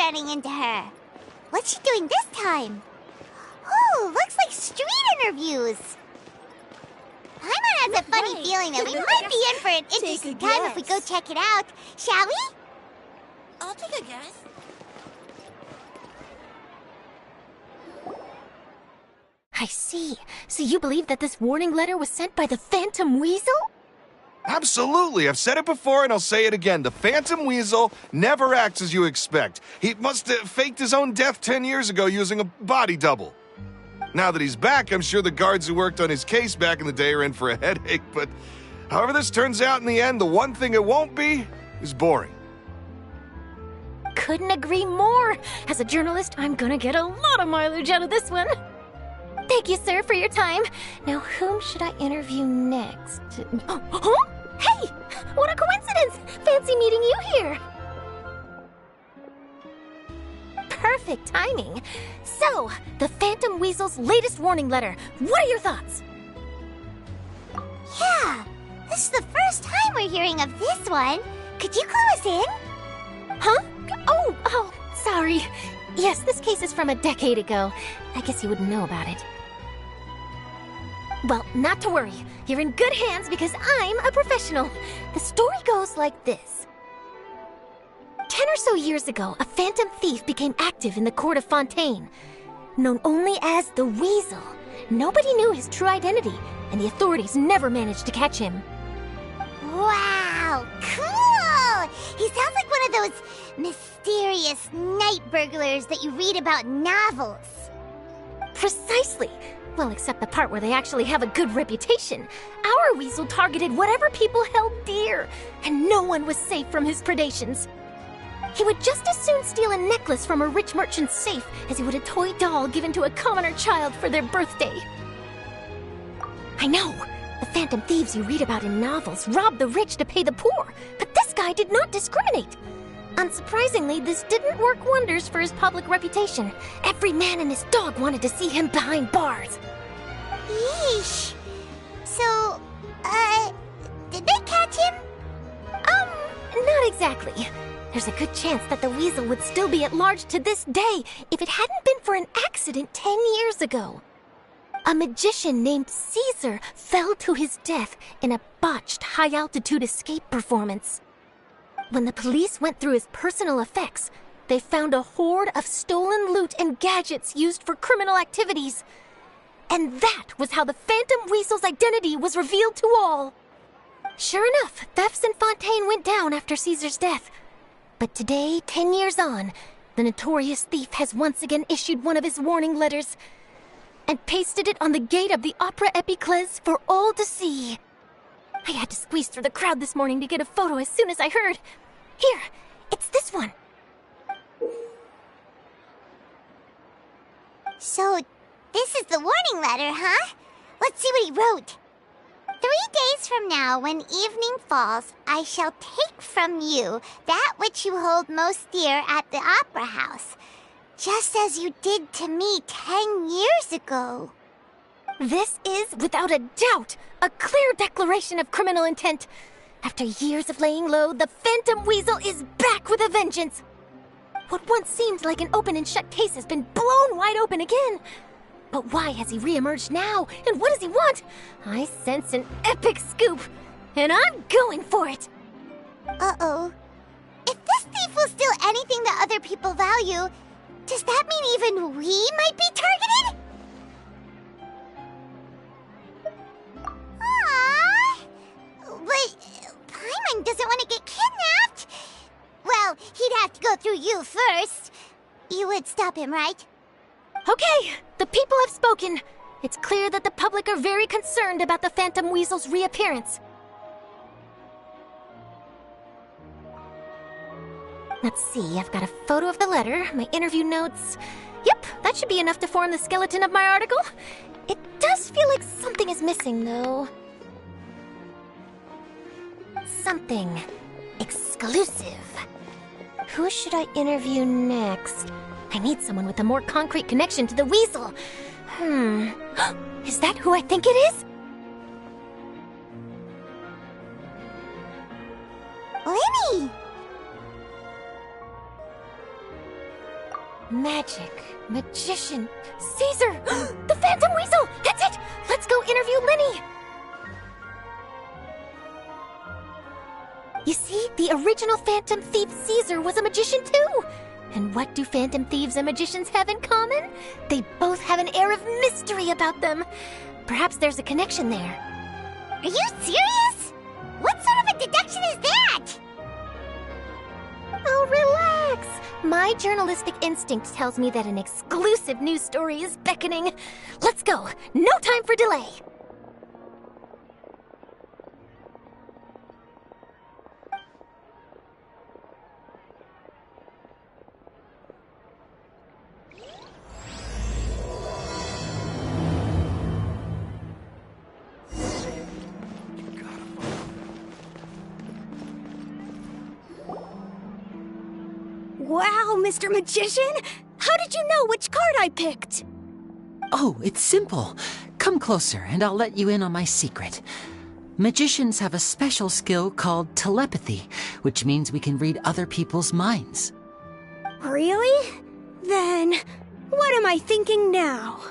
running into her. What's she doing this time? Oh, looks like street interviews. Paimon has a funny feeling that we might be in for an interesting time if we go check it out. Shall we? I'll take a guess. I see. So you believe that this warning letter was sent by the Phantom Weasel? Absolutely. I've said it before and I'll say it again. The Phantom Weasel never acts as you expect. He must have faked his own death 10 years ago using a body double. Now that he's back, I'm sure the guards who worked on his case back in the day are in for a headache, but however this turns out in the end, the one thing it won't be is boring. Couldn't agree more. As a journalist, I'm gonna get a lot of mileage out of this one. Thank you, sir, for your time. Now, whom should I interview next? Huh? Hey! What a coincidence! Fancy meeting you here! Perfect timing. So, the Phantom Weasel's latest warning letter. What are your thoughts? Yeah, this is the first time we're hearing of this one. Could you clue us in? Huh? Oh, sorry. Yes, this case is from a decade ago. I guess you wouldn't know about it. Well, not to worry. You're in good hands because I'm a professional. The story goes like this. 10 or so years ago, a phantom thief became active in the court of Fontaine. Known only as the Weasel, nobody knew his true identity, and the authorities never managed to catch him. Wow, cool! He sounds like one of those mysterious night burglars that you read about in novels. Precisely. Well, except the part where they actually have a good reputation. Our Weasel targeted whatever people held dear, and no one was safe from his predations. He would just as soon steal a necklace from a rich merchant's safe as he would a toy doll given to a commoner child for their birthday. I know, the phantom thieves you read about in novels rob the rich to pay the poor, but this guy did not discriminate. Unsurprisingly, this didn't work wonders for his public reputation. Every man and his dog wanted to see him behind bars. Yeesh. So, did they catch him? Not exactly. There's a good chance that the Weasel would still be at large to this day if it hadn't been for an accident 10 years ago. A magician named Caesar fell to his death in a botched high-altitude escape performance. When the police went through his personal effects, they found a hoard of stolen loot and gadgets used for criminal activities. And that was how the Phantom Weasel's identity was revealed to all. Sure enough, thefts in Fontaine went down after Caesar's death. But today, 10 years on, the notorious thief has once again issued one of his warning letters and pasted it on the gate of the Opera Epiclese for all to see. I had to squeeze through the crowd this morning to get a photo as soon as I heard. Here, it's this one. So, this is the warning letter, huh? Let's see what he wrote. 3 days from now, when evening falls, I shall take from you that which you hold most dear at the Opera House, just as you did to me 10 years ago. This is, without a doubt, a clear declaration of criminal intent. After years of laying low, the Phantom Weasel is back with a vengeance. What once seemed like an open and shut case has been blown wide open again. But why has he reemerged now, and what does he want? I sense an epic scoop, and I'm going for it. Uh-oh. If this thief will steal anything that other people value, does that mean even we might be targeted? Aww. But Paimon doesn't want to get kidnapped. Well, he'd have to go through you first. You would stop him, right? Okay, the people have spoken. It's clear that the public are very concerned about the Phantom Weasel's reappearance. Let's see, I've got a photo of the letter, my interview notes. Yep, that should be enough to form the skeleton of my article. It does feel like something is missing, though. Something exclusive. Who should I interview next? I need someone with a more concrete connection to the Weasel. Is that who I think it is? Lyney! Magic. Magician. Caesar! The Phantom Weasel! That's it! Let's go interview Lyney! You see, the original Phantom Thief Caesar was a magician too! And what do Phantom Thieves and magicians have in common? They both have an air of mystery about them. Perhaps there's a connection there. Are you serious? What sort of a deduction is that? Oh, relax! My journalistic instinct tells me that an exclusive news story is beckoning. Let's go! No time for delay! Wow, Mr. Magician! How did you know which card I picked? Oh, it's simple. Come closer and I'll let you in on my secret. Magicians have a special skill called telepathy, which means we can read other people's minds. Really? Then, what am I thinking now?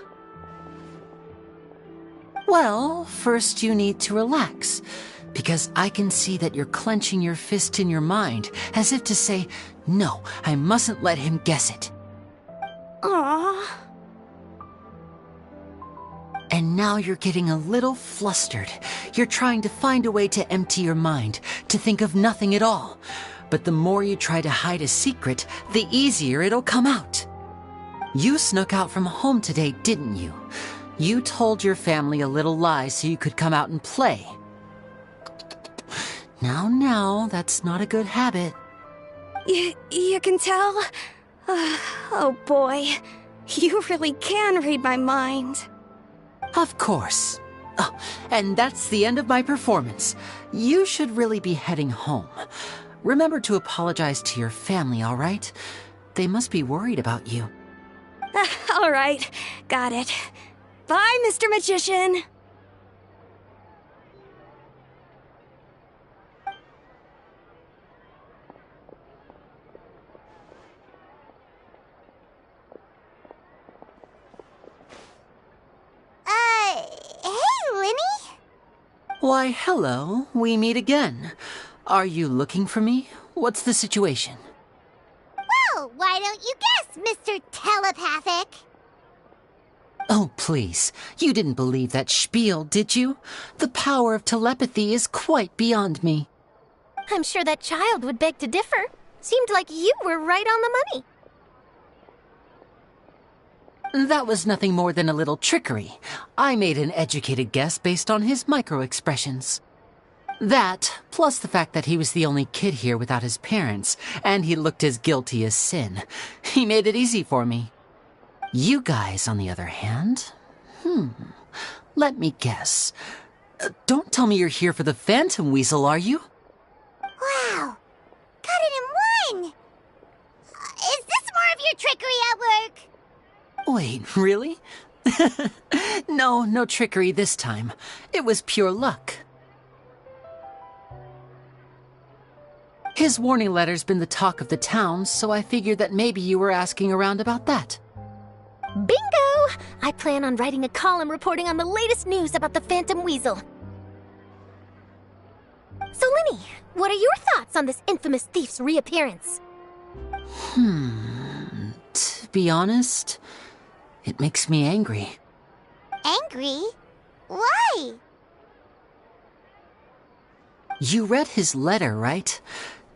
Well, first you need to relax, because I can see that you're clenching your fist in your mind, as if to say, no, I mustn't let him guess it. Aww. And now you're getting a little flustered. You're trying to find a way to empty your mind, to think of nothing at all. But the more you try to hide a secret, the easier it'll come out. You snuck out from home today, didn't you? You told your family a little lie so you could come out and play. Now, that's not a good habit. You can tell? Oh boy, you really can read my mind. Of course. Oh, and that's the end of my performance. You should really be heading home. Remember to apologize to your family, all right? They must be worried about you. All right, got it. Bye, Mr. Magician. Hey, Lyney? Why, hello. We meet again. Are you looking for me? What's the situation? Well, why don't you guess, Mr. Telepathic? Oh, please. You didn't believe that spiel, did you? The power of telepathy is quite beyond me. I'm sure that child would beg to differ. Seemed like you were right on the money. That was nothing more than a little trickery. I made an educated guess based on his micro-expressions. That, plus the fact that he was the only kid here without his parents, and he looked as guilty as sin. He made it easy for me. You guys, on the other hand, let me guess. Don't tell me you're here for the Phantom Weasel, are you? Wow, got it in one! Is this more of your trickery at work? Wait, really? No trickery this time. It was pure luck. His warning letter's been the talk of the town, so I figured that maybe you were asking around about that. Bingo! I plan on writing a column reporting on the latest news about the Phantom Weasel. So, Lyney, what are your thoughts on this infamous thief's reappearance? To be honest, it makes me angry. Angry? Why? You read his letter, right?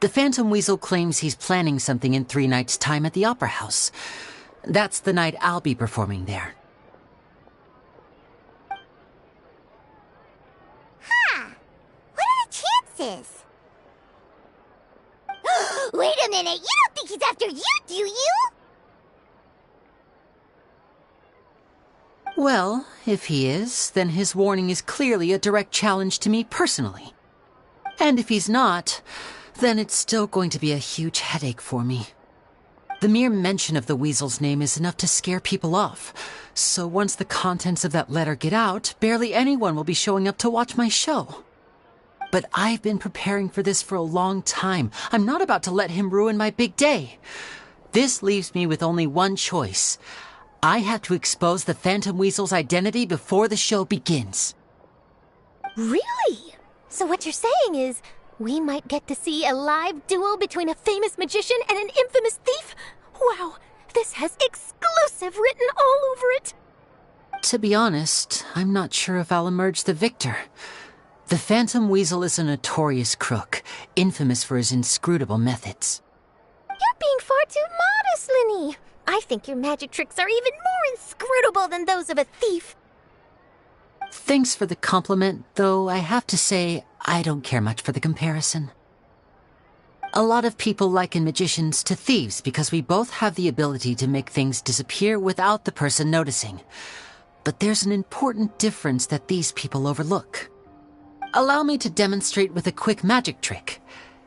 The Phantom Weasel claims he's planning something in 3 nights' time at the Opera House. That's the night I'll be performing there. Huh. What are the chances? Wait a minute, you don't think he's after you, do you? Well, if he is, then his warning is clearly a direct challenge to me personally. And if he's not, then it's still going to be a huge headache for me. The mere mention of the Weasel's name is enough to scare people off. So once the contents of that letter get out, barely anyone will be showing up to watch my show. But I've been preparing for this for a long time. I'm not about to let him ruin my big day. This leaves me with only one choice. I have to expose the Phantom Weasel's identity before the show begins. Really? So what you're saying is, we might get to see a live duel between a famous magician and an infamous thief? Wow, this has exclusive written all over it. To be honest, I'm not sure if I'll emerge the victor. The Phantom Weasel is a notorious crook, infamous for his inscrutable methods. You're being far too modest, Lyney. I think your magic tricks are even more inscrutable than those of a thief. Thanks for the compliment, though I have to say I don't care much for the comparison. A lot of people liken magicians to thieves because we both have the ability to make things disappear without the person noticing. But there's an important difference that these people overlook. Allow me to demonstrate with a quick magic trick.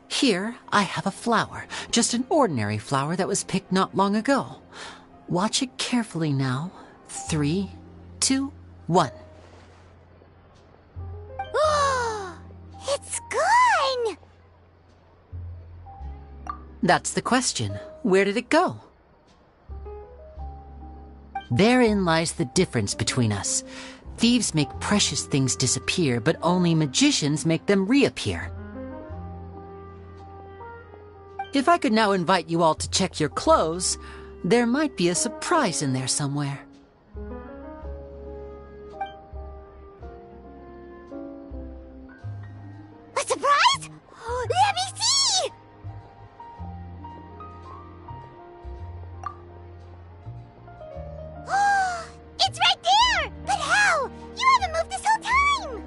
Here, I have a flower, just an ordinary flower that was picked not long ago. Watch it carefully now. 3, 2, 1. It's gone! That's the question. Where did it go? Therein lies the difference between us. Thieves make precious things disappear, but only magicians make them reappear. If I could now invite you all to check your clothes, there might be a surprise in there somewhere. A surprise? Let me see! It's right there! But how? You haven't moved this whole time!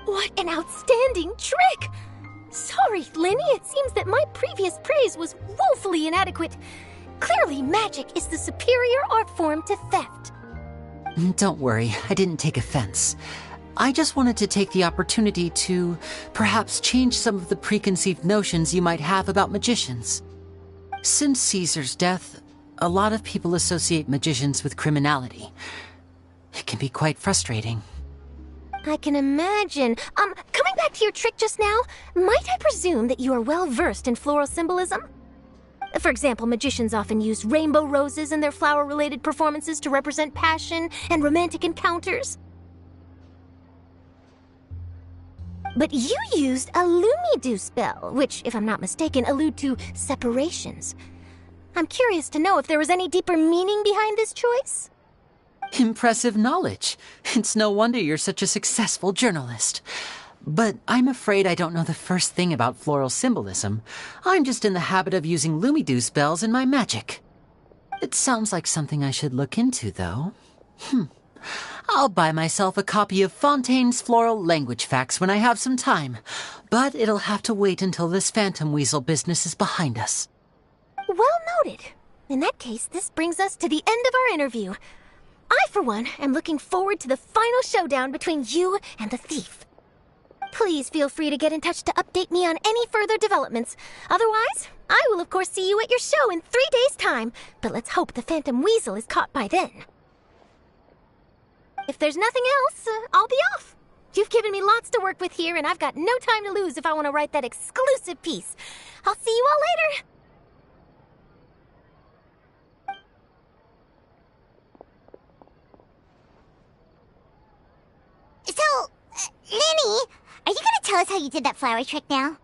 What an outstanding trick! Sorry, Lyney, it seems that my previous praise was woefully inadequate. Clearly, magic is the superior art form to theft. Don't worry, I didn't take offense. I just wanted to take the opportunity to perhaps change some of the preconceived notions you might have about magicians. Since Caesar's death, a lot of people associate magicians with criminality. It can be quite frustrating. I can imagine. Coming back to your trick just now, might I presume that you are well versed in floral symbolism? For example, magicians often use rainbow roses in their flower-related performances to represent passion and romantic encounters. But you used a Lumidu spell, which, if I'm not mistaken, allude to separations. I'm curious to know if there was any deeper meaning behind this choice? Impressive knowledge. It's no wonder you're such a successful journalist. But I'm afraid I don't know the first thing about floral symbolism. I'm just in the habit of using Lumidu spells in my magic. It sounds like something I should look into, though. I'll buy myself a copy of Fontaine's Floral Language Facts when I have some time. But it'll have to wait until this Phantom Weasel business is behind us. Well noted. In that case, this brings us to the end of our interview. I, for one, am looking forward to the final showdown between you and the thief. Please feel free to get in touch to update me on any further developments. Otherwise, I will of course see you at your show in 3 days' time, but let's hope the Phantom Weasel is caught by then. If there's nothing else, I'll be off. You've given me lots to work with here, and I've got no time to lose if I want to write that exclusive piece. I'll see you all later. So, Lyney, are you gonna tell us how you did that flower trick now?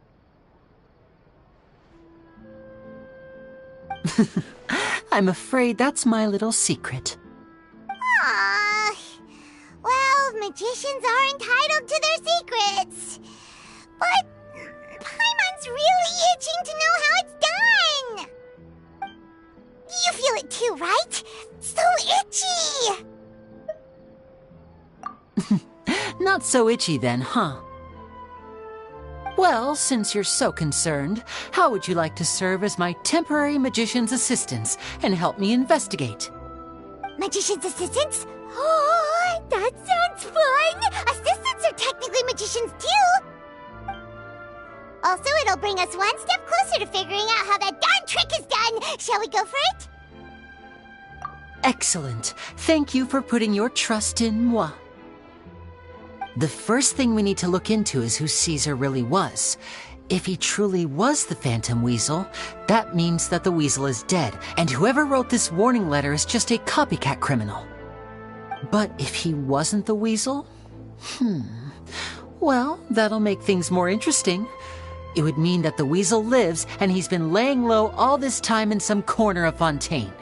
I'm afraid that's my little secret. Aww. Well, magicians are entitled to their secrets. But Paimon's really itching to know how it's done. You feel it too, right? So itchy! Not so itchy then, huh? Well, since you're so concerned, how would you like to serve as my temporary magician's assistants and help me investigate? Magician's assistants? Oh, that sounds fun! Assistants are technically magicians too! Also, it'll bring us one step closer to figuring out how that darn trick is done! Shall we go for it? Excellent. Thank you for putting your trust in moi. The first thing we need to look into is who Caesar really was. If he truly was the Phantom Weasel, that means that the Weasel is dead, and whoever wrote this warning letter is just a copycat criminal. But if he wasn't the Weasel? Well, that'll make things more interesting. It would mean that the Weasel lives, and he's been laying low all this time in some corner of Fontaine.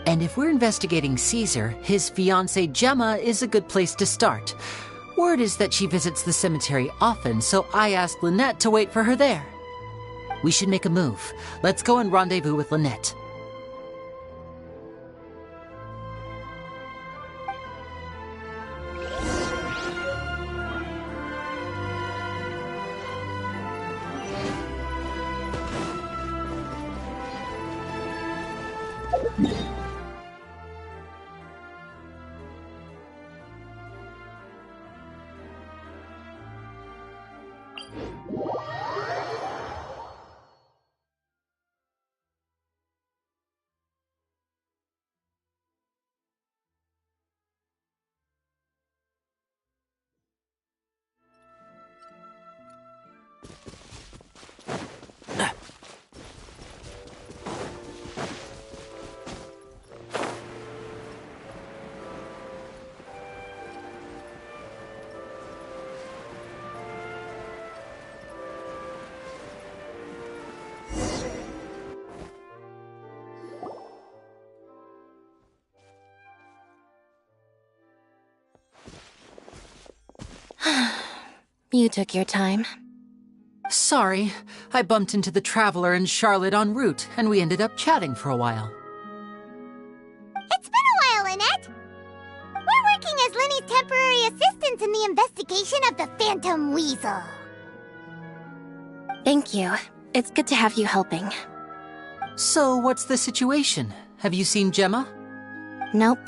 And if we're investigating Caesar, his fiancée Gemma is a good place to start. Word is that she visits the cemetery often, so I asked Lynette to wait for her there. We should make a move. Let's go and rendezvous with Lynette. You took your time. Sorry, I bumped into the Traveler and Charlotte en route, and we ended up chatting for a while. It's been a while, Lynette. We're working as Lyney's temporary assistants in the investigation of the Phantom Weasel. Thank you. It's good to have you helping. So, what's the situation? Have you seen Gemma? Nope.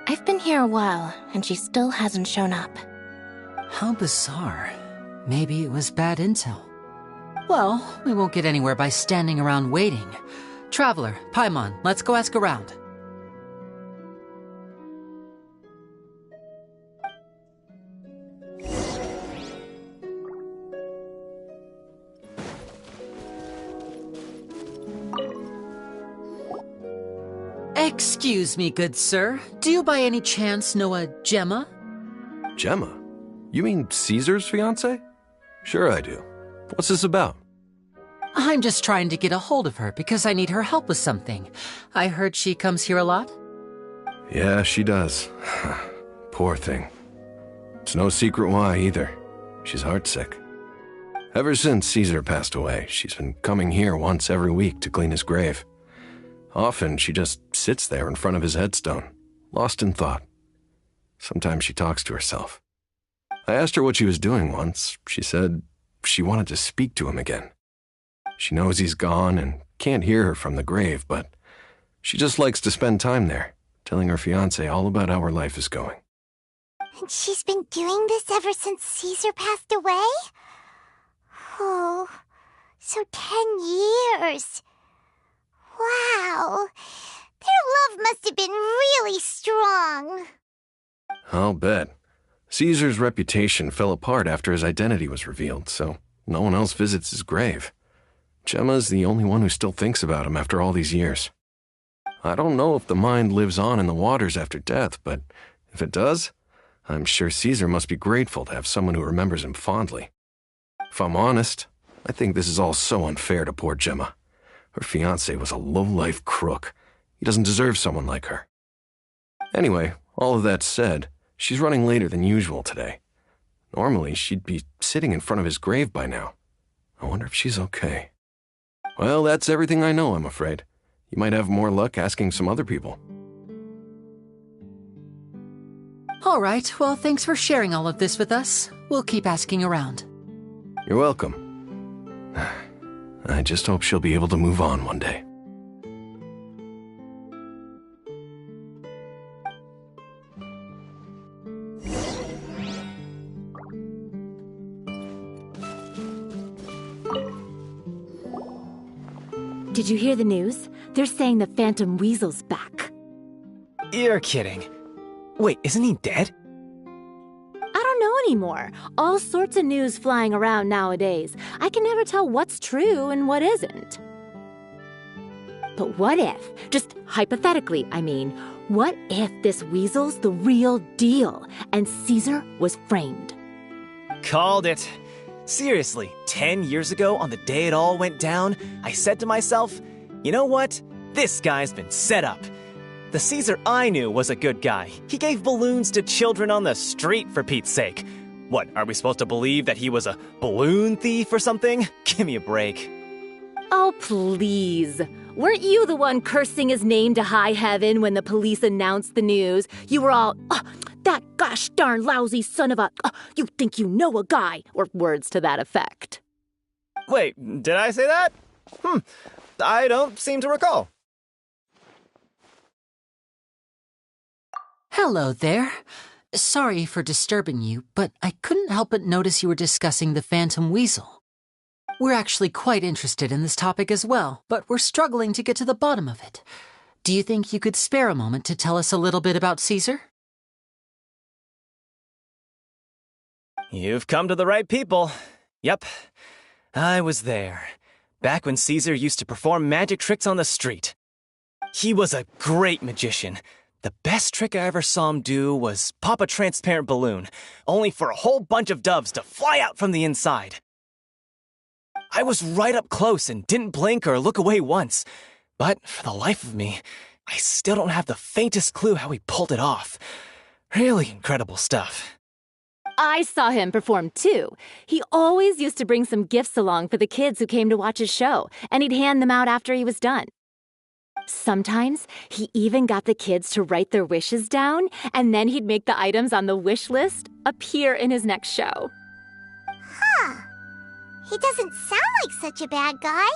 I've been here a while, and she still hasn't shown up. How bizarre. Maybe it was bad intel. Well, we won't get anywhere by standing around waiting. Traveler, Paimon, let's go ask around. Excuse me, good sir. Do you by any chance know a Gemma? Gemma? You mean Caesar's fiancée? Sure I do. What's this about? I'm just trying to get a hold of her because I need her help with something. I heard she comes here a lot. Yeah, she does. Poor thing. It's no secret why either. She's heartsick. Ever since Caesar passed away, she's been coming here once every week to clean his grave. Often she just sits there in front of his headstone, lost in thought. Sometimes she talks to herself. I asked her what she was doing once. She said she wanted to speak to him again. She knows he's gone and can't hear her from the grave, but she just likes to spend time there, telling her fiancé all about how her life is going. And she's been doing this ever since Caesar passed away? Oh, so 10 years. Wow. Their love must have been really strong. I'll bet. Caesar's reputation fell apart after his identity was revealed, so no one else visits his grave. Gemma's the only one who still thinks about him after all these years. I don't know if the mind lives on in the waters after death, but if it does, I'm sure Caesar must be grateful to have someone who remembers him fondly. If I'm honest, I think this is all so unfair to poor Gemma. Her fiancé was a low-life crook. He doesn't deserve someone like her. Anyway, all of that said, she's running later than usual today. Normally, she'd be sitting in front of his grave by now. I wonder if she's okay. Well, that's everything I know, I'm afraid. You might have more luck asking some other people. All right, well, thanks for sharing all of this with us. We'll keep asking around. You're welcome. I just hope she'll be able to move on one day. Did you hear the news? They're saying the Phantom Weasel's back. You're kidding. Wait, isn't he dead? I don't know anymore. All sorts of news flying around nowadays. I can never tell what's true and what isn't. But what if, just hypothetically, I mean, what if this Weasel's the real deal and Caesar was framed? Called it. Seriously, 10 years ago, on the day it all went down, I said to myself, you know what? This guy's been set up. The Caesar I knew was a good guy. He gave balloons to children on the street, for Pete's sake. What, are we supposed to believe that he was a balloon thief or something? Give me a break. Oh, please. Weren't you the one cursing his name to high heaven when the police announced the news? You were all, oh, that gosh darn lousy son of a, oh, you think you know a guy, or words to that effect. Wait, did I say that? I don't seem to recall. Hello there. Sorry for disturbing you, but I couldn't help but notice you were discussing the Phantom Weasel. We're actually quite interested in this topic as well, but we're struggling to get to the bottom of it. Do you think you could spare a moment to tell us a little bit about Caesar? You've come to the right people. Yep, I was there. Back when Caesar used to perform magic tricks on the street. He was a great magician. The best trick I ever saw him do was pop a transparent balloon, only for a whole bunch of doves to fly out from the inside. I was right up close and didn't blink or look away once. But for the life of me, I still don't have the faintest clue how he pulled it off. Really incredible stuff. I saw him perform too. He always used to bring some gifts along for the kids who came to watch his show, and he'd hand them out after he was done. Sometimes he even got the kids to write their wishes down, and then he'd make the items on the wish list appear in his next show. Huh. He doesn't sound like such a bad guy.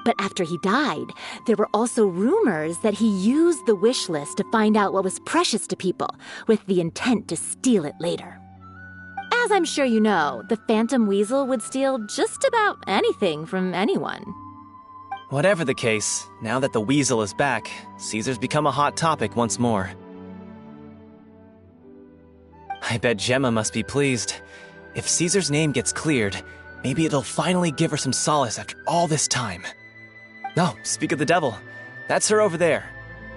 But after he died, there were also rumors that he used the wish list to find out what was precious to people, with the intent to steal it later. As I'm sure you know, the Phantom Weasel would steal just about anything from anyone. Whatever the case, now that the Weasel is back, Caesar's become a hot topic once more. I bet Gemma must be pleased. If Caesar's name gets cleared, maybe it'll finally give her some solace after all this time. Oh, speak of the devil. That's her over there.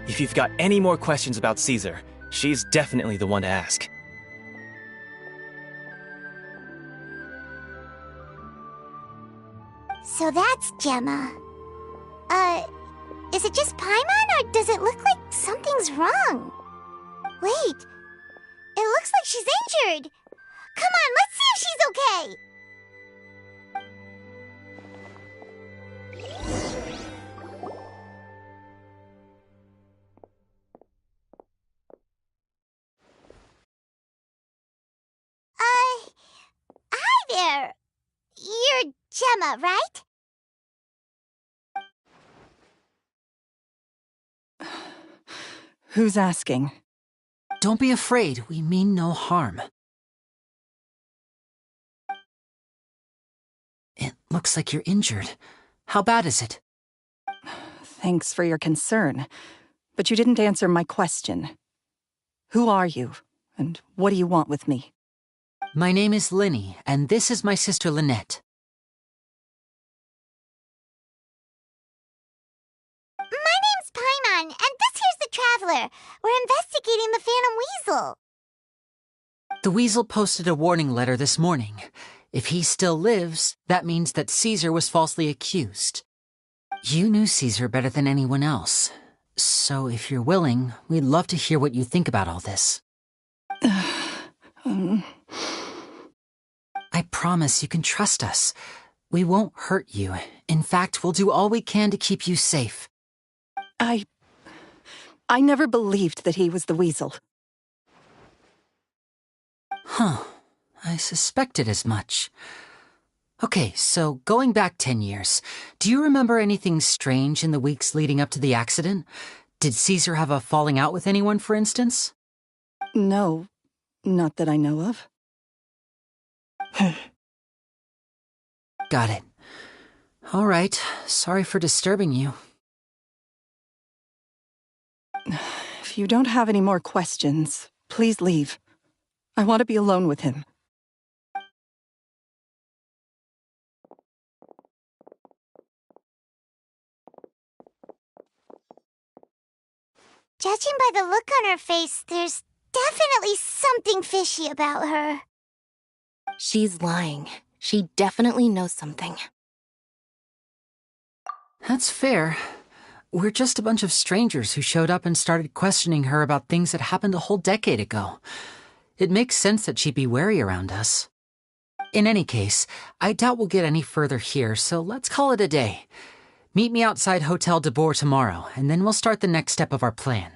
If you've got any more questions about Caesar, she's definitely the one to ask. So that's Gemma. Is it just Paimon, or does it look like something's wrong? Wait, it looks like she's injured. Come on, let's see if she's okay. Hi there. You're Gemma, right? Who's asking? Don't be afraid, we mean no harm. It looks like you're injured. How bad is it? Thanks for your concern, but you didn't answer my question. Who are you, and what do you want with me? My name is Lyney, and this is my sister Lynette. My name's Paimon, and this here's the Traveler. We're investigating the Phantom Weasel. The Weasel posted a warning letter this morning. If he still lives, that means that Caesar was falsely accused. You knew Caesar better than anyone else. So if you're willing, we'd love to hear what you think about all this. I promise you can trust us. We won't hurt you. In fact, we'll do all we can to keep you safe. I never believed that he was the Weasel. Huh. I suspected as much. Okay, so going back 10 years, do you remember anything strange in the weeks leading up to the accident? Did Caesar have a falling out with anyone, for instance? No, not that I know of. Got it. All right, sorry for disturbing you. If you don't have any more questions, please leave. I want to be alone with him. Judging by the look on her face, there's definitely something fishy about her. She's lying. She definitely knows something. That's fair. We're just a bunch of strangers who showed up and started questioning her about things that happened a whole decade ago. It makes sense that she'd be wary around us. In any case, I doubt we'll get any further here, so let's call it a day. Meet me outside Hotel de Boer tomorrow, and then we'll start the next step of our plan.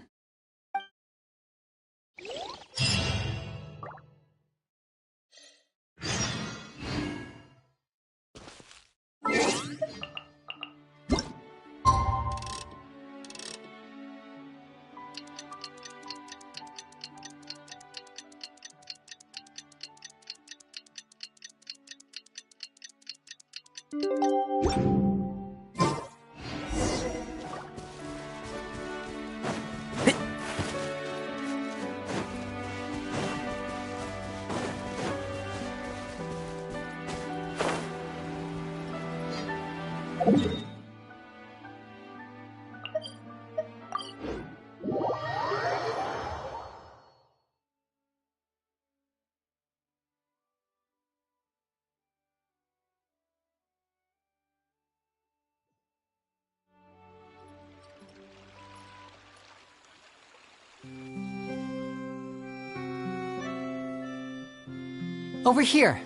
Over here.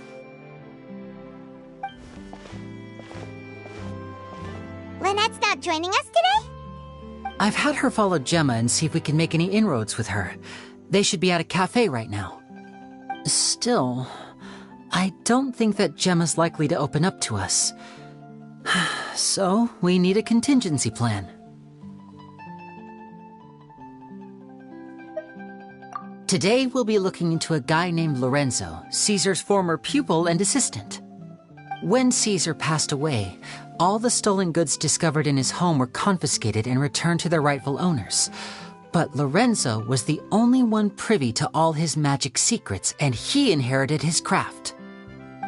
Lynette's not joining us today? I've had her follow Gemma and see if we can make any inroads with her. They should be at a cafe right now. Still, I don't think that Gemma's likely to open up to us. So, we need a contingency plan. Today, we'll be looking into a guy named Lorenzo, Caesar's former pupil and assistant. When Caesar passed away, all the stolen goods discovered in his home were confiscated and returned to their rightful owners. But Lorenzo was the only one privy to all his magic secrets, and he inherited his craft.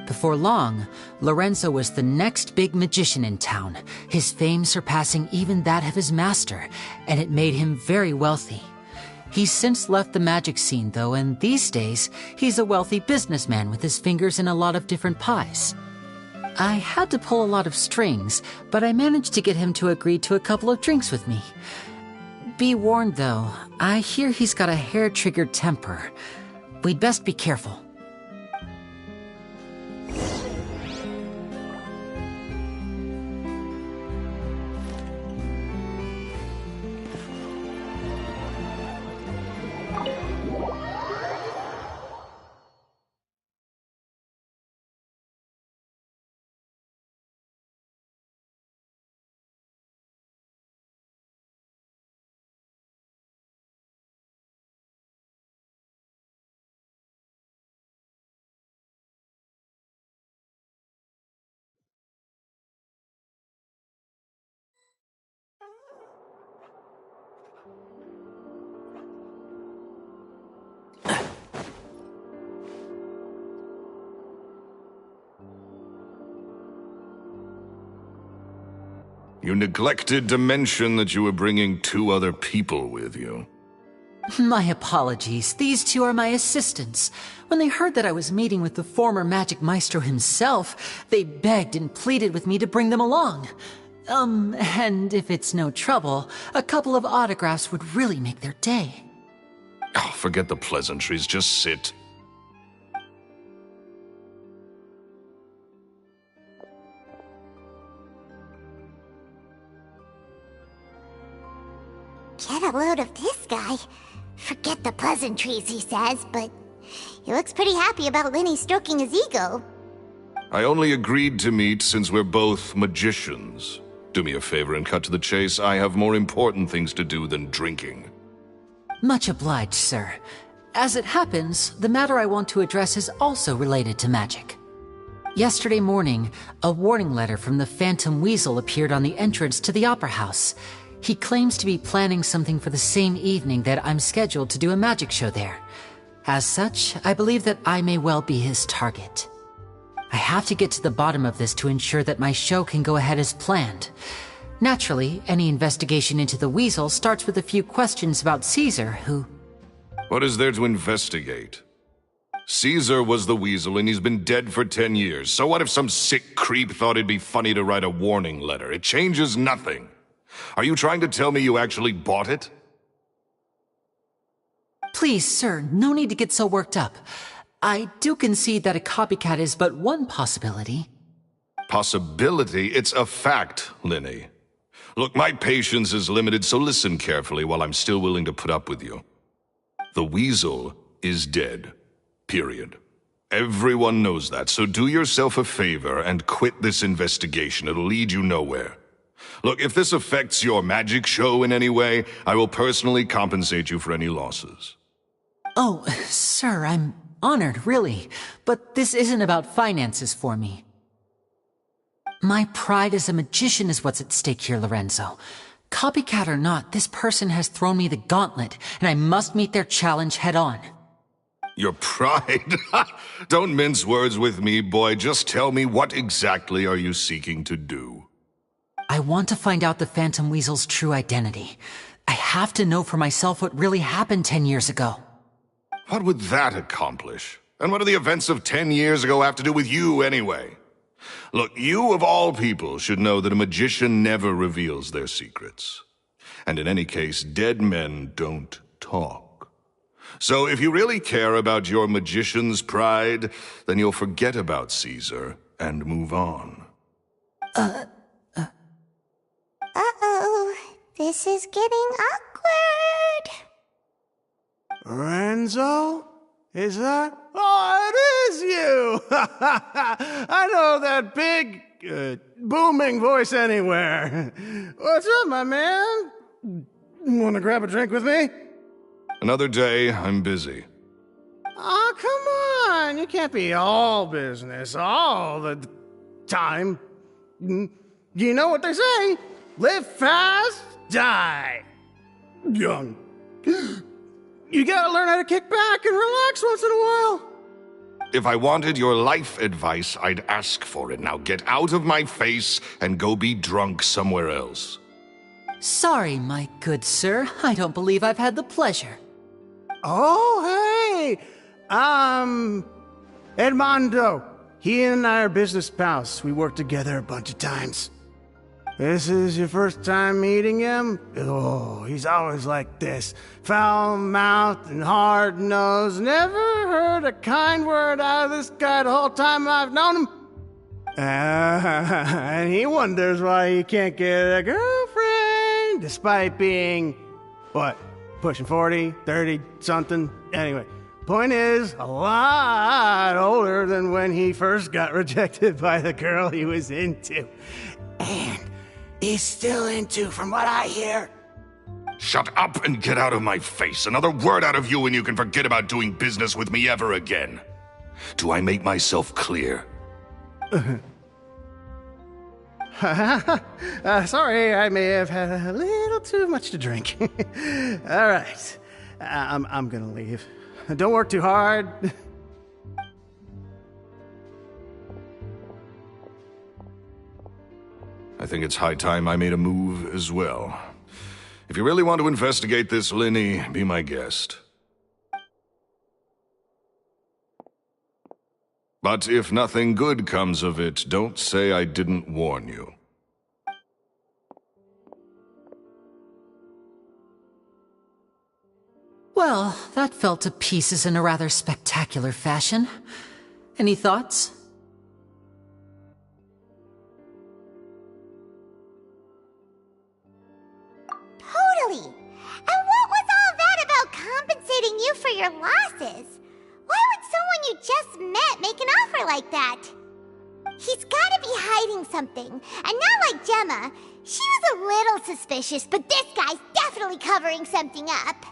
Before long, Lorenzo was the next big magician in town, his fame surpassing even that of his master, and it made him very wealthy. He's since left the magic scene, though, and these days, he's a wealthy businessman with his fingers in a lot of different pies. I had to pull a lot of strings, but I managed to get him to agree to a couple of drinks with me. Be warned, though, I hear he's got a hair-triggered temper. We'd best be careful. You neglected to mention that you were bringing 2 other people with you. My apologies. These 2 are my assistants. When they heard that I was meeting with the former magic maestro himself, they begged and pleaded with me to bring them along. And if it's no trouble, a couple of autographs would really make their day. Oh, forget the pleasantries, just sit. Get a load of this guy. Forget the pleasantries, he says, but he looks pretty happy about Lyney stroking his ego. I only agreed to meet since we're both magicians. Do me a favor and cut to the chase. I have more important things to do than drinking. Much obliged, sir. As it happens, the matter I want to address is also related to magic. Yesterday morning, a warning letter from the Phantom Weasel appeared on the entrance to the Opera House. He claims to be planning something for the same evening that I'm scheduled to do a magic show there. As such, I believe that I may well be his target. I have to get to the bottom of this to ensure that my show can go ahead as planned. Naturally, any investigation into the Weasel starts with a few questions about Caesar, who... What is there to investigate? Caesar was the Weasel, and he's been dead for 10 years. So what if some sick creep thought it'd be funny to write a warning letter? It changes nothing. Are you trying to tell me you actually bought it? Please, sir, no need to get so worked up. I do concede that a copycat is but one possibility. Possibility? It's a fact, Lyney. Look, my patience is limited, so listen carefully while I'm still willing to put up with you. The Weasel is dead. Period. Everyone knows that, so do yourself a favor and quit this investigation. It'll lead you nowhere. Look, if this affects your magic show in any way, I will personally compensate you for any losses. Oh, sir, I'm honored, really. But this isn't about finances for me. My pride as a magician is what's at stake here, Lorenzo. Copycat or not, this person has thrown me the gauntlet, and I must meet their challenge head on. Your pride? Don't mince words with me, boy. Just tell me, what exactly are you seeking to do? I want to find out the Phantom Weasel's true identity. I have to know for myself what really happened 10 years ago. What would that accomplish? And what do the events of 10 years ago have to do with you, anyway? Look, you of all people should know that a magician never reveals their secrets. And in any case, dead men don't talk. So if you really care about your magician's pride, then you'll forget about Caesar and move on. Uh-oh. This is getting awkward. Lorenzo? Is that? Oh, it is you! I know that big, booming voice anywhere. What's up, my man? Want to grab a drink with me? Another day, I'm busy. Oh, come on. You can't be all business all the time. You know what they say? Live fast, die young. You gotta learn how to kick back and relax once in a while. If I wanted your life advice, I'd ask for it. Now get out of my face and go be drunk somewhere else. Sorry, my good sir. I don't believe I've had the pleasure. Oh, hey! Edmondo. He and I are business pals. We worked together a bunch of times. This is your first time meeting him? Oh, he's always like this. Foul-mouthed and hard-nosed. Never heard a kind word out of this guy the whole time I've known him. And he wonders why he can't get a girlfriend, despite being, what, pushing 40, 30, something? Anyway, point is, a lot older than when he first got rejected by the girl he was into. And he's still into, from what I hear. Shut up and get out of my face. Another word out of you and you can forget about doing business with me ever again. Do I make myself clear? Sorry, I may have had a little too much to drink. All right, I'm gonna leave. Don't work too hard. I think it's high time I made a move as well. If you really want to investigate this, Lyney, be my guest. But if nothing good comes of it, don't say I didn't warn you. Well, that fell to pieces in a rather spectacular fashion. Any thoughts? Totally. And what was all that about compensating you for your losses? Why would someone you just met make an offer like that? He's gotta be hiding something. And not like Gemma. She was a little suspicious, but this guy's definitely covering something up.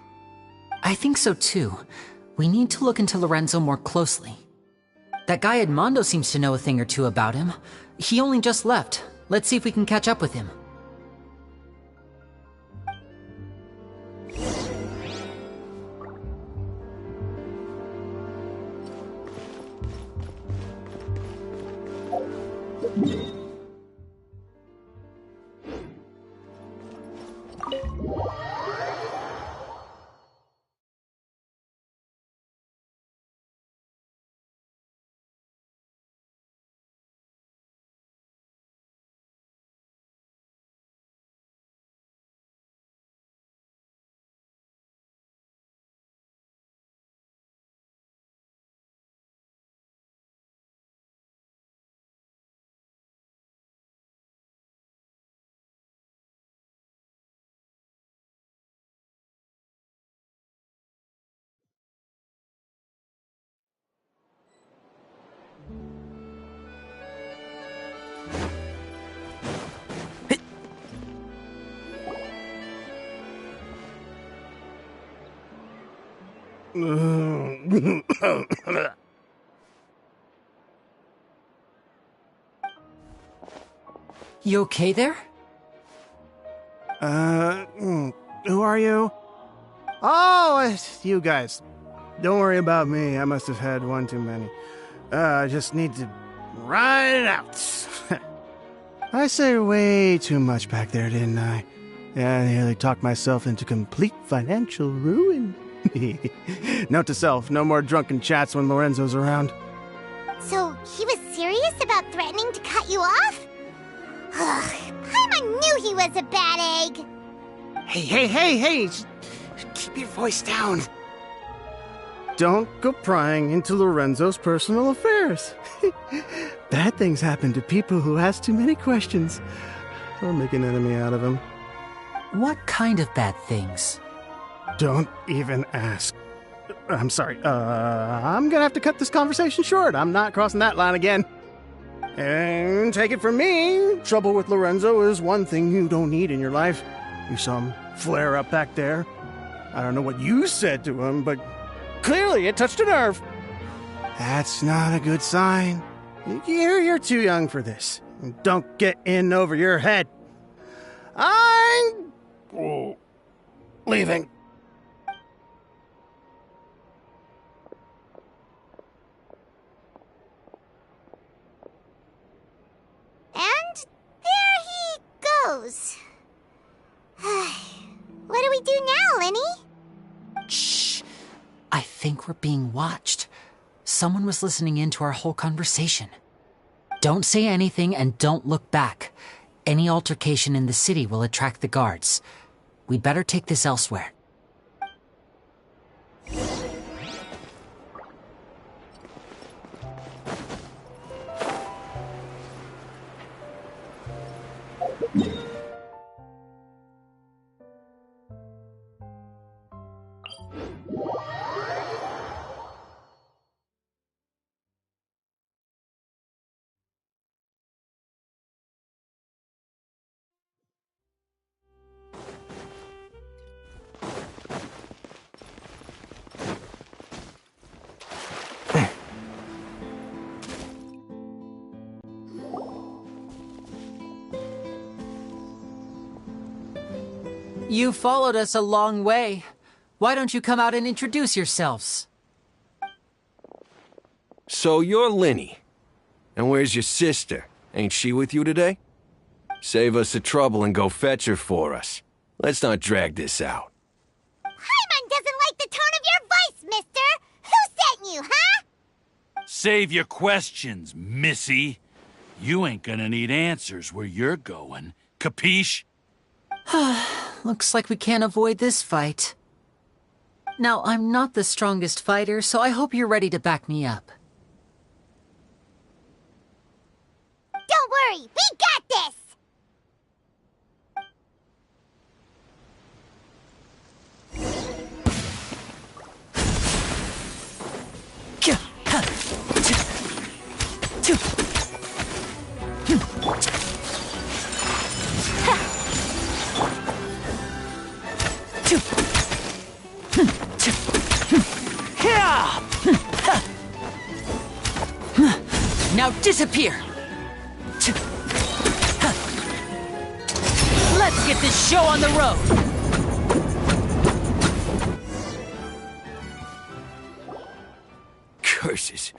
I think so too. We need to look into Lorenzo more closely. That guy Edmondo seems to know a thing or two about him. He only just left. Let's see if we can catch up with him. You okay there? Who are you? Oh, it's you guys. Don't worry about me. I must have had one too many. I just need to ride it out. I say way too much back there, didn't I? Yeah, I nearly talked myself into complete financial ruin. Note to self, no more drunken chats when Lorenzo's around. So, he was serious about threatening to cut you off? Ugh, Paimon knew he was a bad egg. Hey! Keep your voice down. Don't go prying into Lorenzo's personal affairs. Bad things happen to people who ask too many questions. Or make an enemy out of him. What kind of bad things? Don't even ask. I'm sorry. I'm gonna have to cut this conversation short. I'm not crossing that line again. And take it from me, trouble with Lorenzo is one thing you don't need in your life. You saw him flare up back there. I don't know what you said to him, but clearly it touched a nerve. That's not a good sign. You're too young for this. Don't get in over your head. I'm leaving. And there he goes. What do we do now, Lyney? Shh. I think we're being watched. Someone was listening in to our whole conversation. Don't say anything and don't look back. Any altercation in the city will attract the guards. We'd better take this elsewhere. You followed us a long way. Why don't you come out and introduce yourselves? So you're Lyney. And where's your sister? Ain't she with you today? Save us the trouble and go fetch her for us. Let's not drag this out. Paimon doesn't like the tone of your voice, mister! Who sent you, huh? Save your questions, missy. You ain't gonna need answers where you're going. Capiche? Looks like we can't avoid this fight. Now, I'm not the strongest fighter, so I hope you're ready to back me up. Don't worry, we got this! Now disappear! Let's get this show on the road! Curses.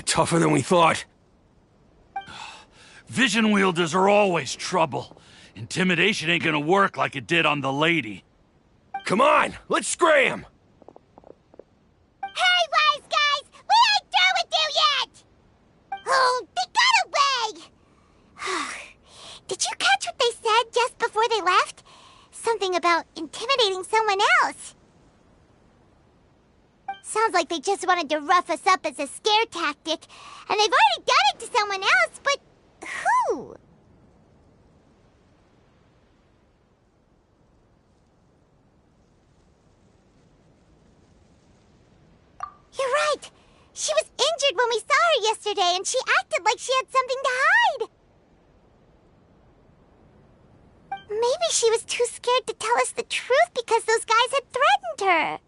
Tougher than we thought. Vision wielders are always trouble. Intimidation ain't gonna work like it did on the lady. Come on, let's scram! Hey, wise guys! We ain't through with you yet! Oh, they got away! Did you catch what they said just before they left? Something about intimidating someone else. Sounds like they just wanted to rough us up as a scare tactic, and they've already done it to someone else, but who? You're right. She was injured when we saw her yesterday, and she acted like she had something to hide. Maybe she was too scared to tell us the truth because those guys had threatened her.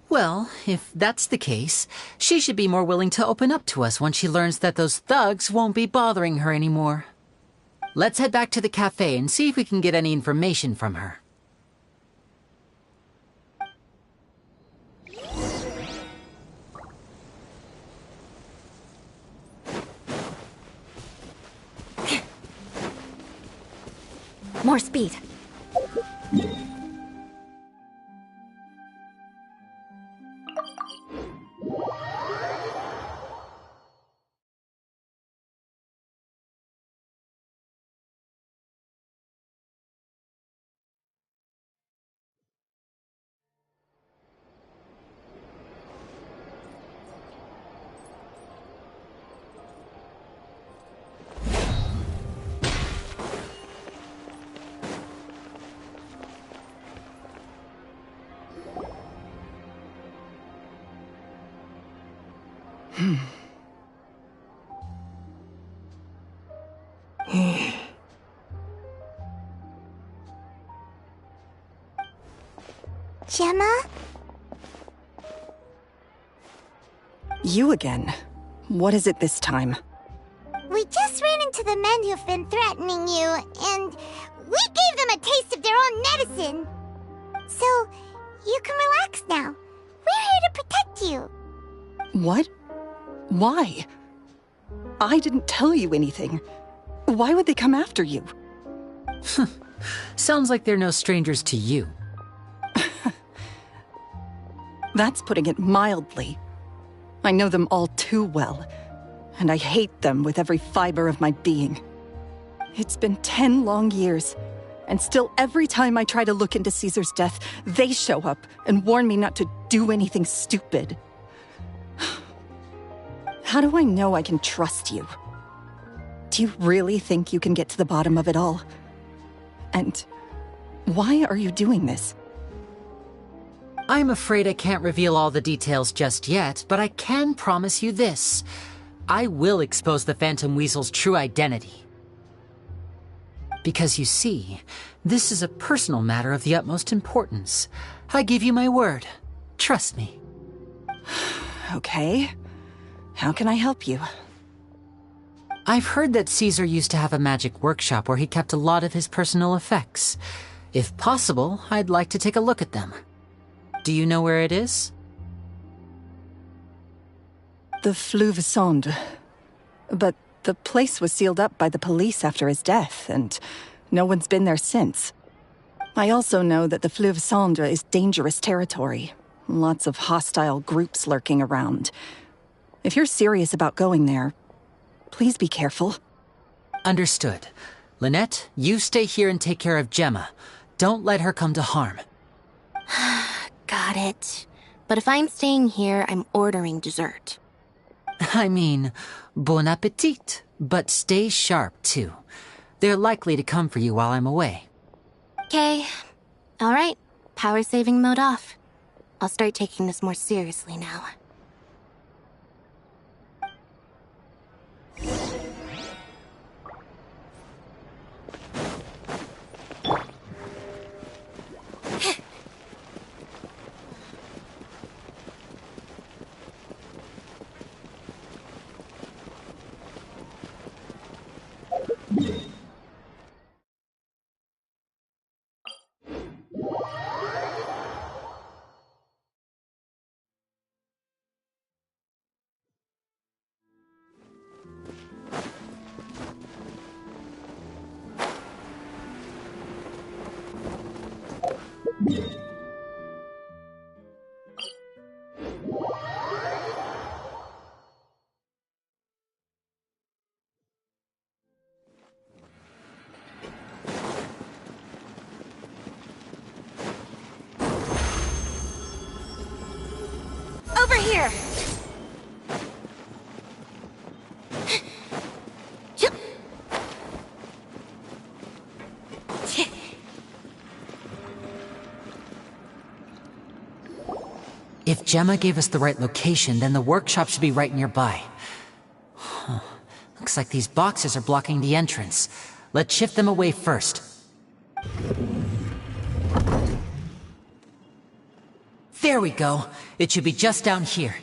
Well, if that's the case, she should be more willing to open up to us once she learns that those thugs won't be bothering her anymore. Let's head back to the cafe and see if we can get any information from her. More speed. Gemma? You again. What is it this time? We just ran into the men who've been threatening you, and we gave them a taste of their own medicine. So, you can relax now. We're here to protect you. What? Why? I didn't tell you anything. Why would they come after you? Sounds like they're no strangers to you. That's putting it mildly. I know them all too well, and I hate them with every fiber of my being. It's been 10 long years, and still every time I try to look into Caesar's death, they show up and warn me not to do anything stupid. How do I know I can trust you? Do you really think you can get to the bottom of it all? And why are you doing this? I'm afraid I can't reveal all the details just yet, but I can promise you this. I will expose the Phantom Weasel's true identity. Because you see, this is a personal matter of the utmost importance. I give you my word. Trust me. Okay. How can I help you? I've heard that Caesar used to have a magic workshop where he kept a lot of his personal effects. If possible, I'd like to take a look at them. Do you know where it is? The Fleuve Sonde. But the place was sealed up by the police after his death, and no one's been there since. I also know that the Fleuve Sonde is dangerous territory. Lots of hostile groups lurking around. If you're serious about going there, please be careful. Understood. Lynette, you stay here and take care of Gemma. Don't let her come to harm. Got it. But if I'm staying here, I'm ordering dessert. I mean, bon appetit. But stay sharp, too. They're likely to come for you while I'm away. Okay. All right. Power saving mode off. I'll start taking this more seriously now. here. If Gemma gave us the right location, then the workshop should be right nearby. Huh. Looks like these boxes are blocking the entrance. Let's shift them away first. There we go. It should be just down here.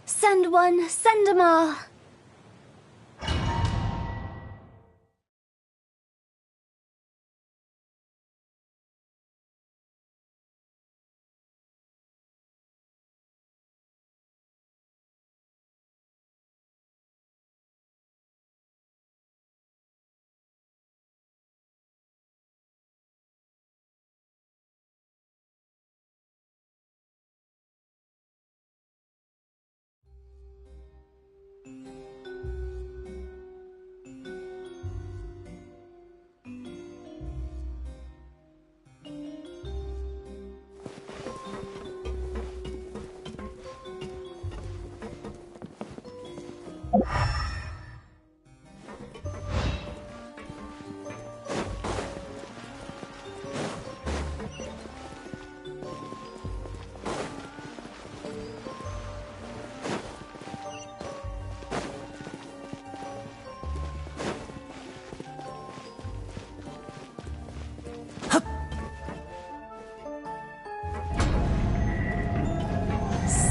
Send one, send 'em all.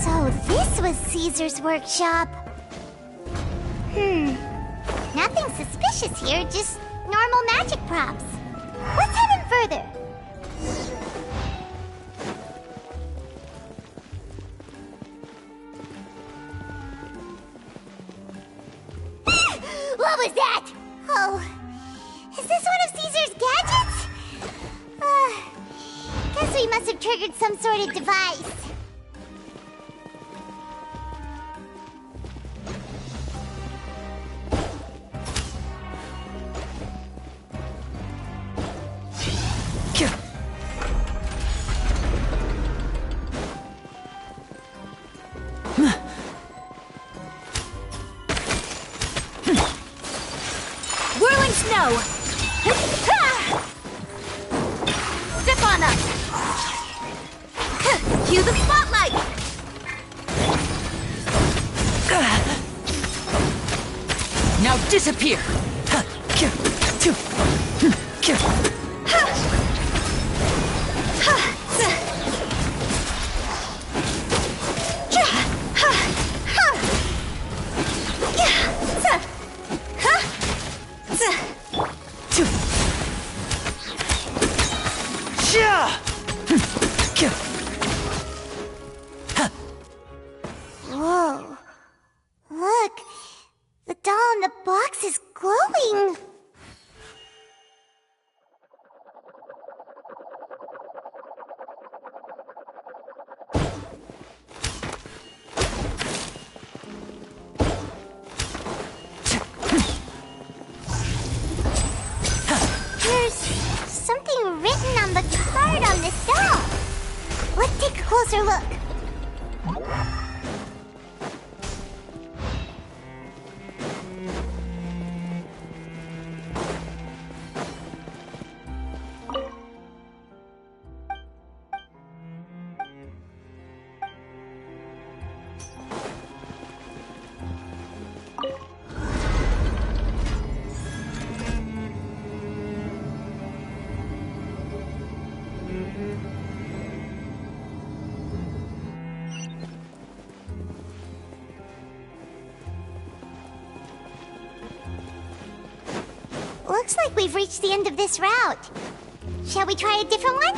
So this was Caesar's workshop. Nothing suspicious here, just normal magic props. Let's head in further. What was that? Oh, is this one of Caesar's gadgets? Guess we must have triggered some sort of device. Whirling snow! Step on up! Cue the spotlight! Now disappear! Whoa. Look. The doll in the box is glowing. There's something written on the card on this doll. Let's take a closer look. Looks like we've reached the end of this route. Shall we try a different one?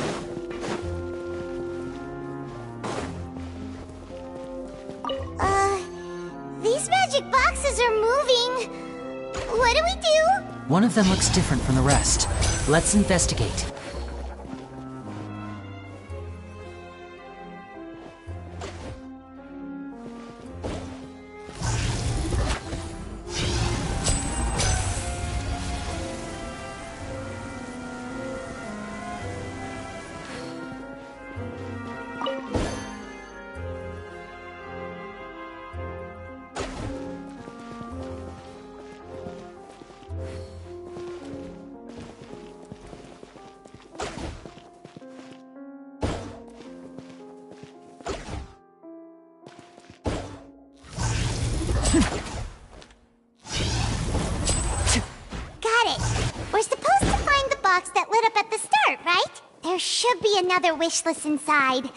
These magic boxes are moving. What do we do? One of them looks different from the rest. Let's investigate. There should be another wish list inside.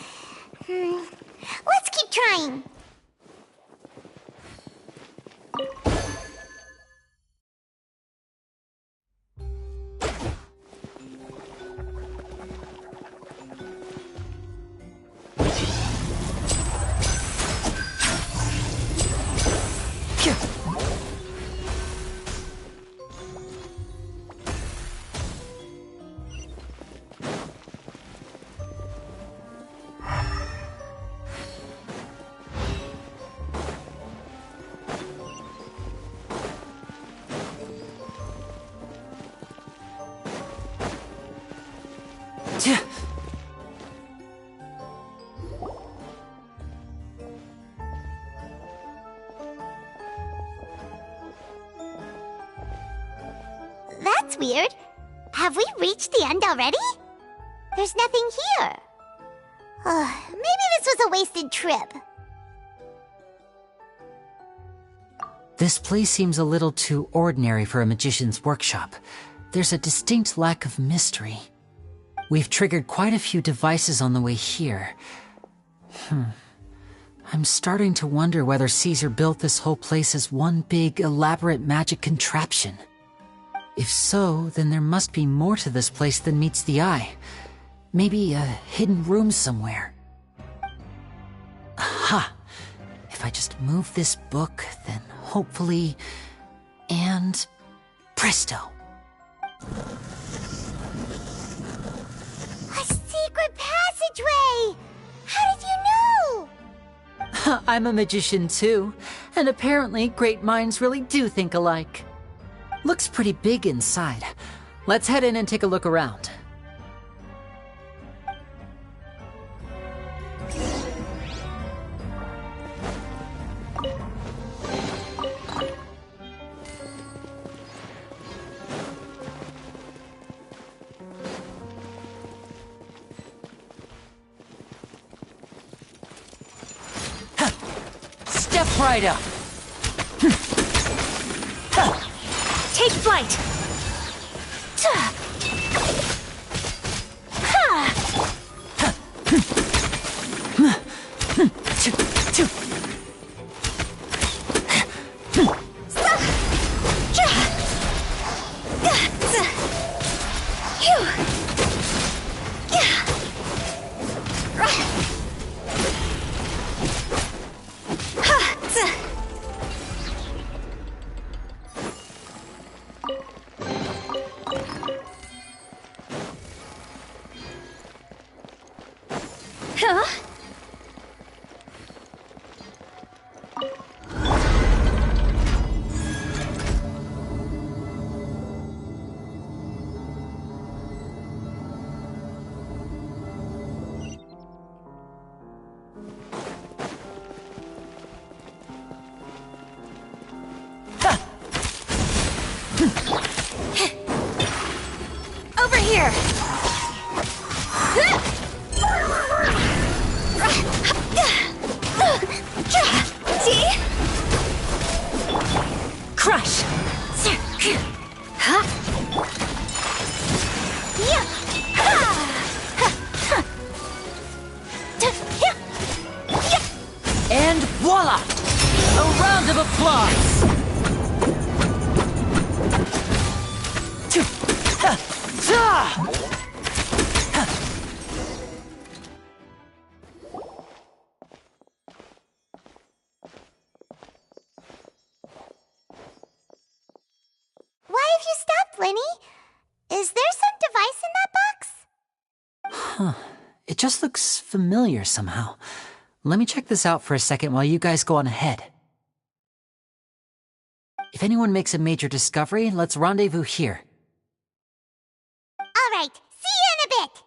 Let's keep trying. That's weird. Have we reached the end already? There's nothing here. Maybe this was a wasted trip. This place seems a little too ordinary for a magician's workshop. There's a distinct lack of mystery. We've triggered quite a few devices on the way here. I'm starting to wonder whether Caesar built this whole place as one big, elaborate magic contraption. If so, then there must be more to this place than meets the eye. Maybe a hidden room somewhere. Aha! If I just move this book, then hopefully... and... presto! A secret passageway! How did you know? I'm a magician too, and apparently great minds really do think alike. Looks pretty big inside. Let's head in and take a look around. Step right up. Take flight! Over here! See? Crush! And voila! A round of applause! Lyney? Is there some device in that box? Huh. It just looks familiar somehow. Let me check this out for a second while you guys go on ahead. If anyone makes a major discovery, let's rendezvous here. All right, see you in a bit!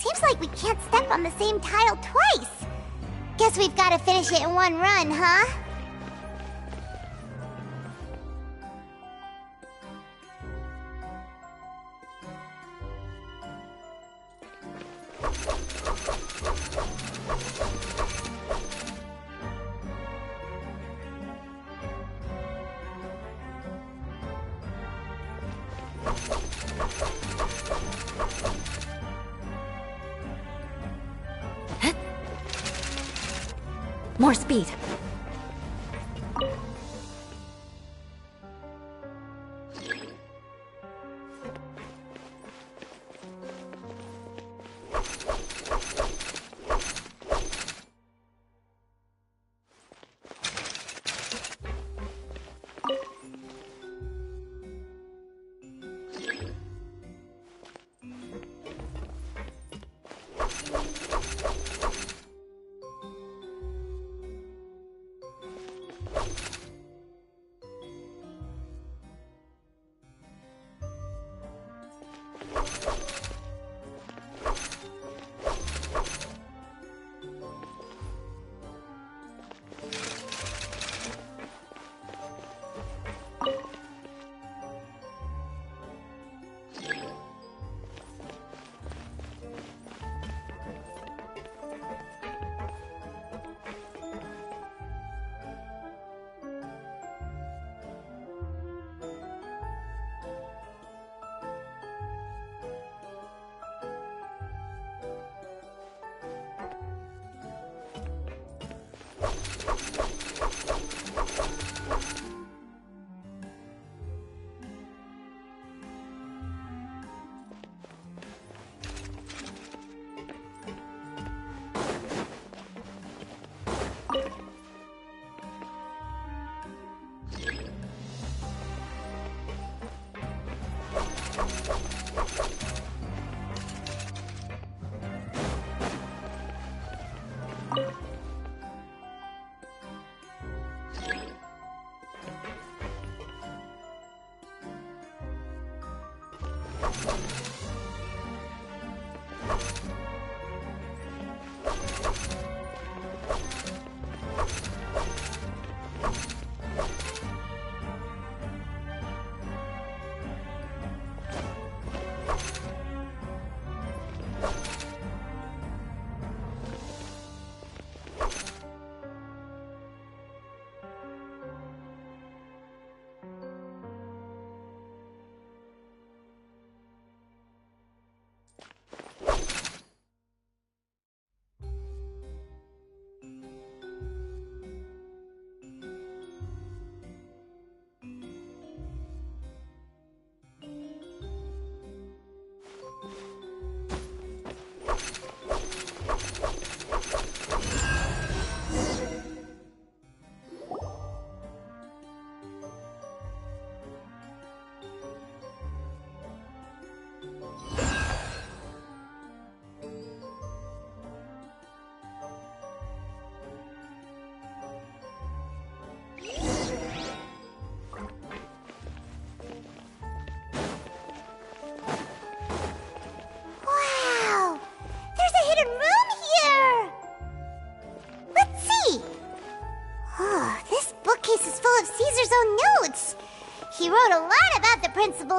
Seems like we can't step on the same tile twice. Guess we've got to finish it in one run, huh? More speed.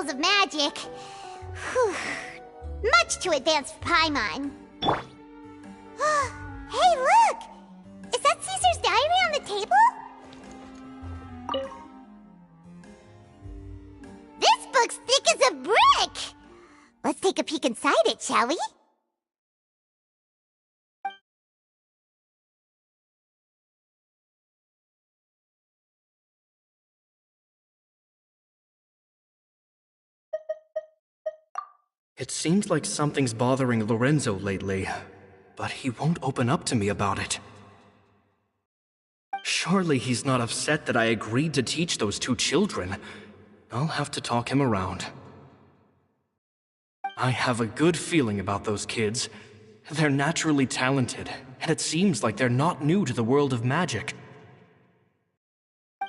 levels of magic. Whew. Much too advanced for Paimon. Hey, look! Is that Caesar's diary on the table? This book's thick as a brick! Let's take a peek inside it, shall we? It seems like something's bothering Lorenzo lately, but he won't open up to me about it. Surely he's not upset that I agreed to teach those two children. I'll have to talk him around. I have a good feeling about those kids. They're naturally talented, and it seems like they're not new to the world of magic.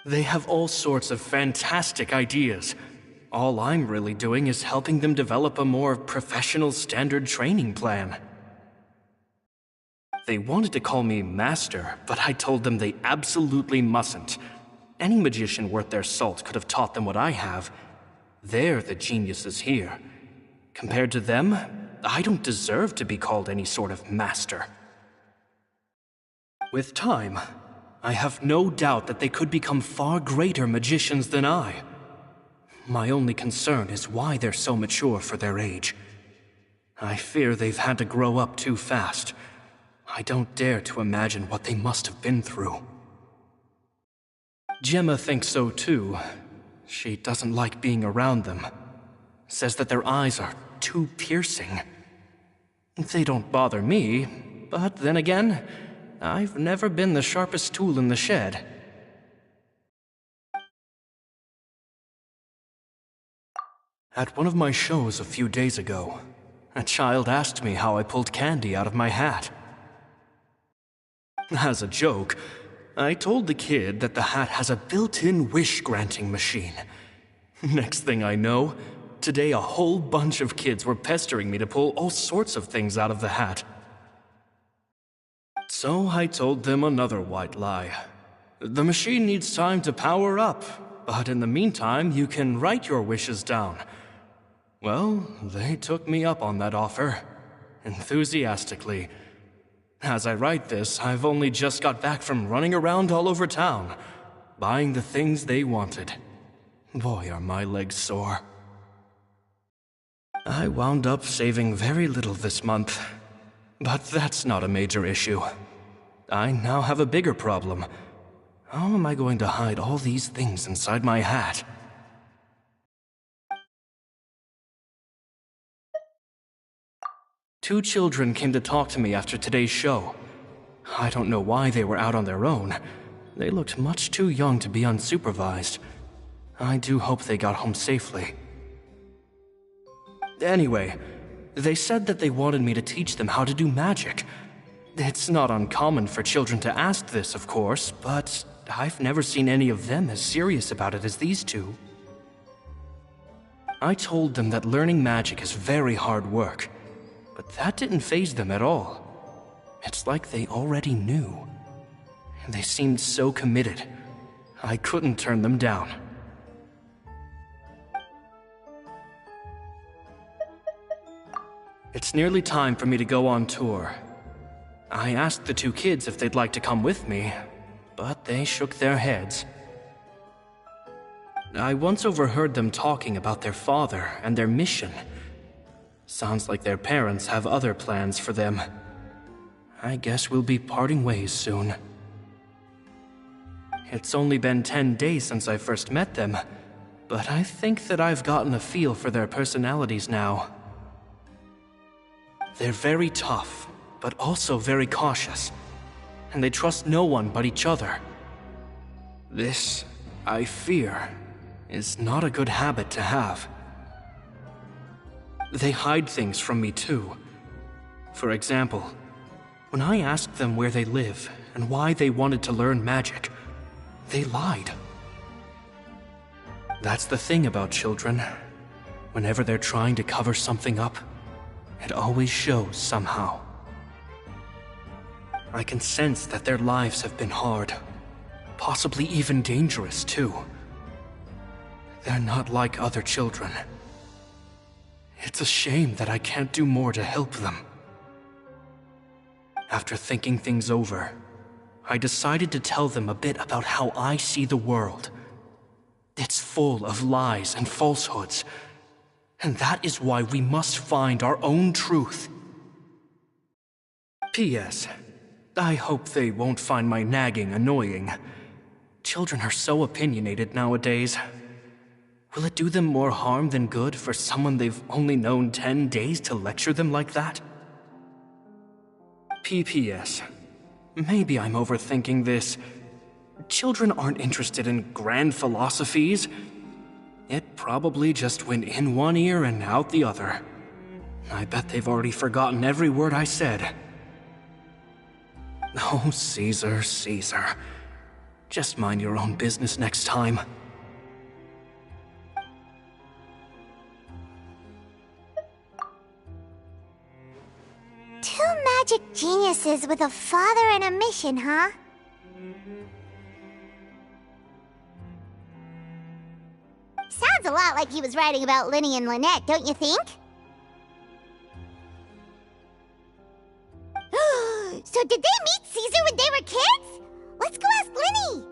They have all sorts of fantastic ideas. All I'm really doing is helping them develop a more professional standard training plan. They wanted to call me Master, but I told them they absolutely mustn't. Any magician worth their salt could have taught them what I have. They're the geniuses here. Compared to them, I don't deserve to be called any sort of master. With time, I have no doubt that they could become far greater magicians than I. My only concern is why they're so mature for their age. I fear they've had to grow up too fast. I don't dare to imagine what they must have been through. Gemma thinks so too. She doesn't like being around them. Says that their eyes are too piercing. They don't bother me, but then again, I've never been the sharpest tool in the shed. At one of my shows a few days ago, a child asked me how I pulled candy out of my hat. As a joke, I told the kid that the hat has a built-in wish-granting machine. Next thing I know, today a whole bunch of kids were pestering me to pull all sorts of things out of the hat. So I told them another white lie. The machine needs time to power up, but in the meantime, you can write your wishes down. Well, they took me up on that offer, enthusiastically. As I write this, I've only just got back from running around all over town, buying the things they wanted. Boy, are my legs sore. I wound up saving very little this month, but that's not a major issue. I now have a bigger problem. How am I going to hide all these things inside my hat? Two children came to talk to me after today's show. I don't know why they were out on their own. They looked much too young to be unsupervised. I do hope they got home safely. Anyway, they said that they wanted me to teach them how to do magic. It's not uncommon for children to ask this, of course, but I've never seen any of them as serious about it as these two. I told them that learning magic is very hard work, but that didn't faze them at all. It's like they already knew. They seemed so committed. I couldn't turn them down. It's nearly time for me to go on tour. I asked the two kids if they'd like to come with me, but they shook their heads. I once overheard them talking about their father and their mission. Sounds like their parents have other plans for them. I guess we'll be parting ways soon. It's only been 10 days since I first met them, but I think that I've gotten a feel for their personalities now. They're very tough, but also very cautious, and they trust no one but each other. This, I fear, is not a good habit to have. They hide things from me too. For example, when I asked them where they live and why they wanted to learn magic, they lied. That's the thing about children. Whenever they're trying to cover something up, it always shows somehow. I can sense that their lives have been hard, possibly even dangerous too. They're not like other children. It's a shame that I can't do more to help them. After thinking things over, I decided to tell them a bit about how I see the world. It's full of lies and falsehoods, and that is why we must find our own truth. P.S. I hope they won't find my nagging annoying. Children are so opinionated nowadays. Will it do them more harm than good for someone they've only known 10 days to lecture them like that? P.P.S. Maybe I'm overthinking this. Children aren't interested in grand philosophies. It probably just went in one ear and out the other. I bet they've already forgotten every word I said. Oh, Caesar, Caesar. Just mind your own business next time. Two magic geniuses with a father and a mission, huh? Sounds a lot like he was writing about Lyney and Lynette, don't you think? So did they meet Caesar when they were kids? Let's go ask Lyney!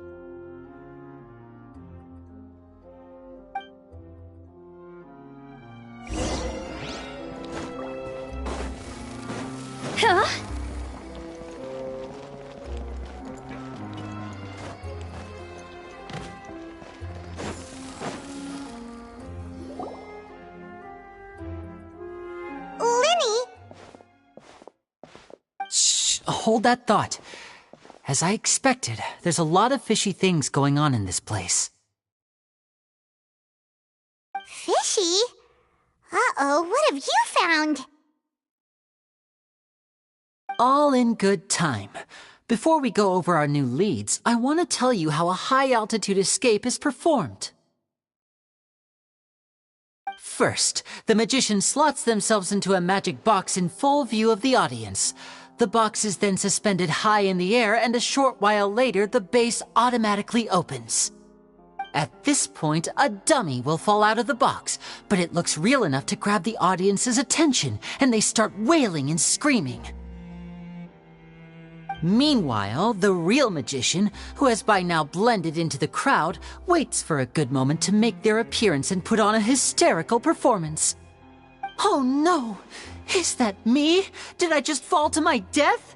Huh? Lyney? Shh, hold that thought. As I expected, there's a lot of fishy things going on in this place. Fishy? Uh-oh, what have you found? All in good time. Before we go over our new leads, I want to tell you how a high-altitude escape is performed. First, the magician slots themselves into a magic box in full view of the audience. The box is then suspended high in the air, and a short while later, the base automatically opens. At this point, a dummy will fall out of the box, but it looks real enough to grab the audience's attention, and they start wailing and screaming. Meanwhile, the real magician, who has by now blended into the crowd, waits for a good moment to make their appearance and put on a hysterical performance. Oh no! Is that me? Did I just fall to my death?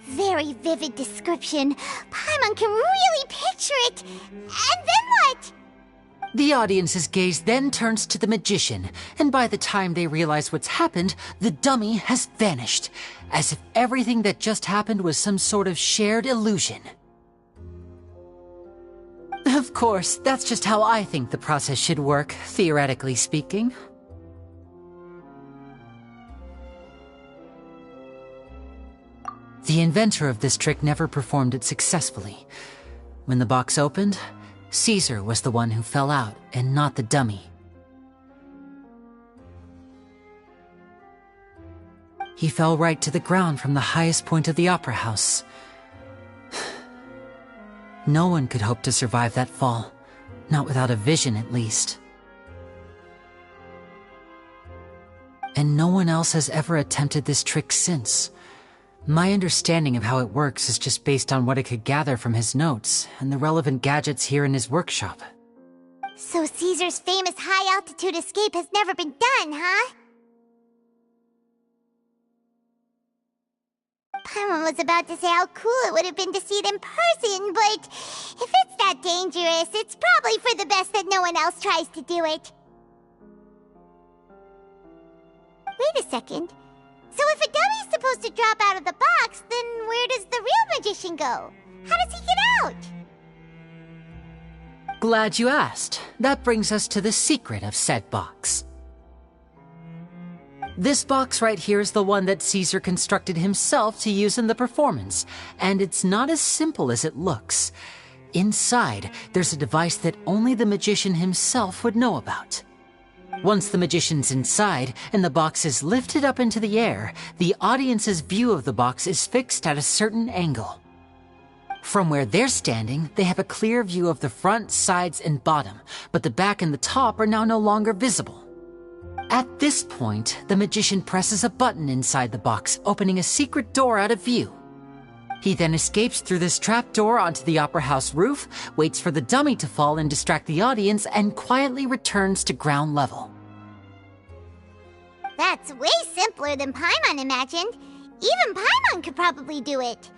Very vivid description. Paimon can really picture it. And then what? The audience's gaze then turns to the magician, and by the time they realize what's happened, the dummy has vanished, as if everything that just happened was some sort of shared illusion. Of course, that's just how I think the process should work, theoretically speaking. The inventor of this trick never performed it successfully. When the box opened, Caesar was the one who fell out, and not the dummy. He fell right to the ground from the highest point of the opera house. No one could hope to survive that fall, not without a vision at least. And no one else has ever attempted this trick since. My understanding of how it works is just based on what I could gather from his notes and the relevant gadgets here in his workshop. So Caesar's famous high-altitude escape has never been done, huh? Paimon was about to say how cool it would have been to see it in person, but if it's that dangerous, it's probably for the best that no one else tries to do it. Wait a second. So if a dummy's supposed to drop out of the box, then where does the real magician go? How does he get out? Glad you asked. That brings us to the secret of said box. This box right here is the one that Caesar constructed himself to use in the performance, and it's not as simple as it looks. Inside, there's a device that only the magician himself would know about. Once the magician's inside and the box is lifted up into the air, the audience's view of the box is fixed at a certain angle. From where they're standing, they have a clear view of the front, sides, and bottom, but the back and the top are now no longer visible. At this point, the magician presses a button inside the box, opening a secret door out of view. He then escapes through this trapdoor onto the opera house roof, waits for the dummy to fall and distract the audience, and quietly returns to ground level. That's way simpler than Paimon imagined. Even Paimon could probably do it.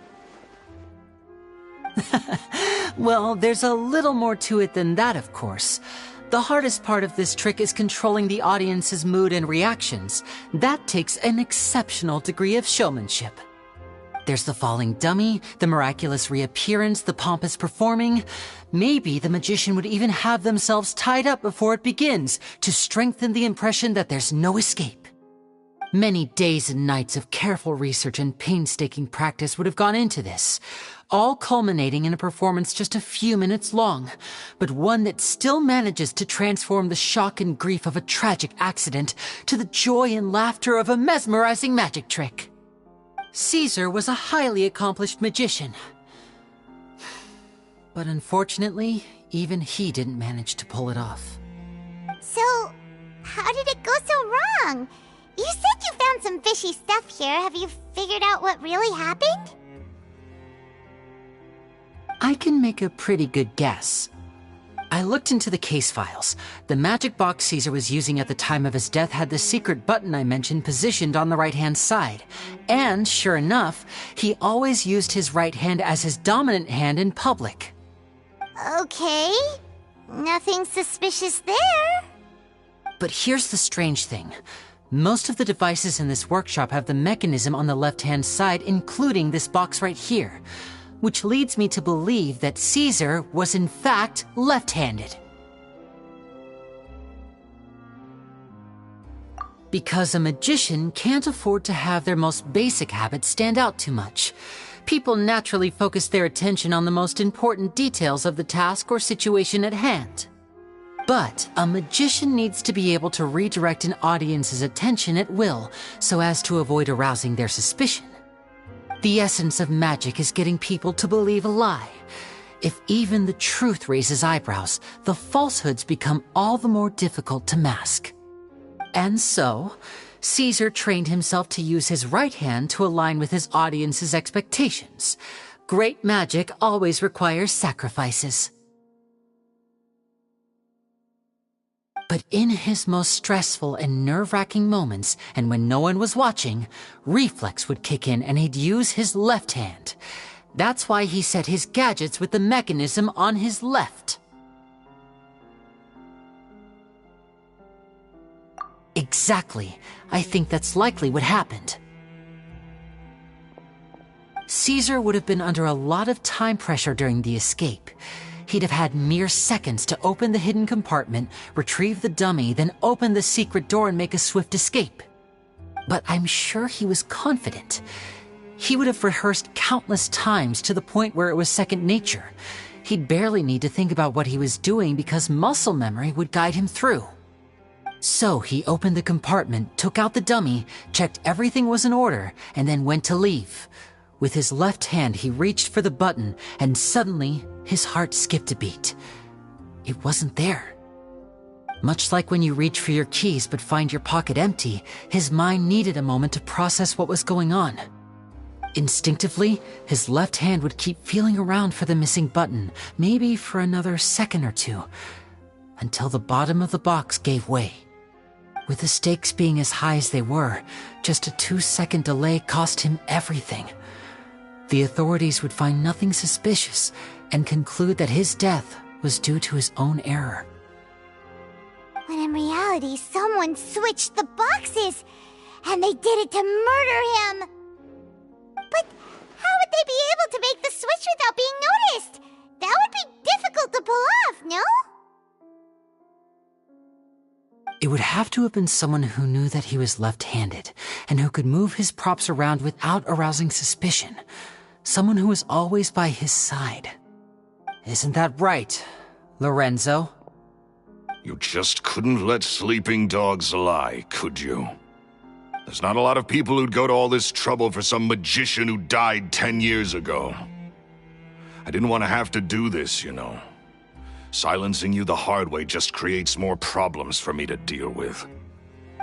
Well, there's a little more to it than that, of course. The hardest part of this trick is controlling the audience's mood and reactions. That takes an exceptional degree of showmanship. There's the falling dummy, the miraculous reappearance, the pompous performing. Maybe the magician would even have themselves tied up before it begins to strengthen the impression that there's no escape. Many days and nights of careful research and painstaking practice would have gone into this, all culminating in a performance just a few minutes long, but one that still manages to transform the shock and grief of a tragic accident to the joy and laughter of a mesmerizing magic trick. Caesar was a highly accomplished magician. But unfortunately, even he didn't manage to pull it off. So, how did it go so wrong? You said you found some fishy stuff here. Have you figured out what really happened? I can make a pretty good guess. I looked into the case files. The magic box Caesar was using at the time of his death had the secret button I mentioned positioned on the right-hand side. And, sure enough, he always used his right hand as his dominant hand in public. Okay. Nothing suspicious there. But here's the strange thing. Most of the devices in this workshop have the mechanism on the left-hand side, including this box right here, which leads me to believe that Caesar was in fact left-handed. Because a magician can't afford to have their most basic habits stand out too much. People naturally focus their attention on the most important details of the task or situation at hand. But a magician needs to be able to redirect an audience's attention at will so as to avoid arousing their suspicion. The essence of magic is getting people to believe a lie. If even the truth raises eyebrows, the falsehoods become all the more difficult to mask. And so, Caesar trained himself to use his right hand to align with his audience's expectations. Great magic always requires sacrifices. But in his most stressful and nerve-wracking moments, and when no one was watching, reflex would kick in and he'd use his left hand. That's why he set his gadgets with the mechanism on his left. Exactly. I think that's likely what happened. Caesar would have been under a lot of time pressure during the escape. He'd have had mere seconds to open the hidden compartment, retrieve the dummy, then open the secret door and make a swift escape. But I'm sure he was confident. He would have rehearsed countless times to the point where it was second nature. He'd barely need to think about what he was doing because muscle memory would guide him through. So he opened the compartment, took out the dummy, checked everything was in order, and then went to leave. With his left hand, he reached for the button, and suddenly, his heart skipped a beat. It wasn't there. Much like when you reach for your keys but find your pocket empty, his mind needed a moment to process what was going on. Instinctively, his left hand would keep feeling around for the missing button, maybe for another second or two, until the bottom of the box gave way. With the stakes being as high as they were, just a 2-second delay cost him everything. The authorities would find nothing suspicious and conclude that his death was due to his own error. When in reality, someone switched the boxes, and they did it to murder him. But how would they be able to make the switch without being noticed? That would be difficult to pull off, no? It would have to have been someone who knew that he was left-handed, and who could move his props around without arousing suspicion. Someone who was always by his side. Isn't that right, Lorenzo? You just couldn't let sleeping dogs lie, could you? There's not a lot of people who'd go to all this trouble for some magician who died 10 years ago. I didn't want to have to do this, you know. Silencing you the hard way just creates more problems for me to deal with.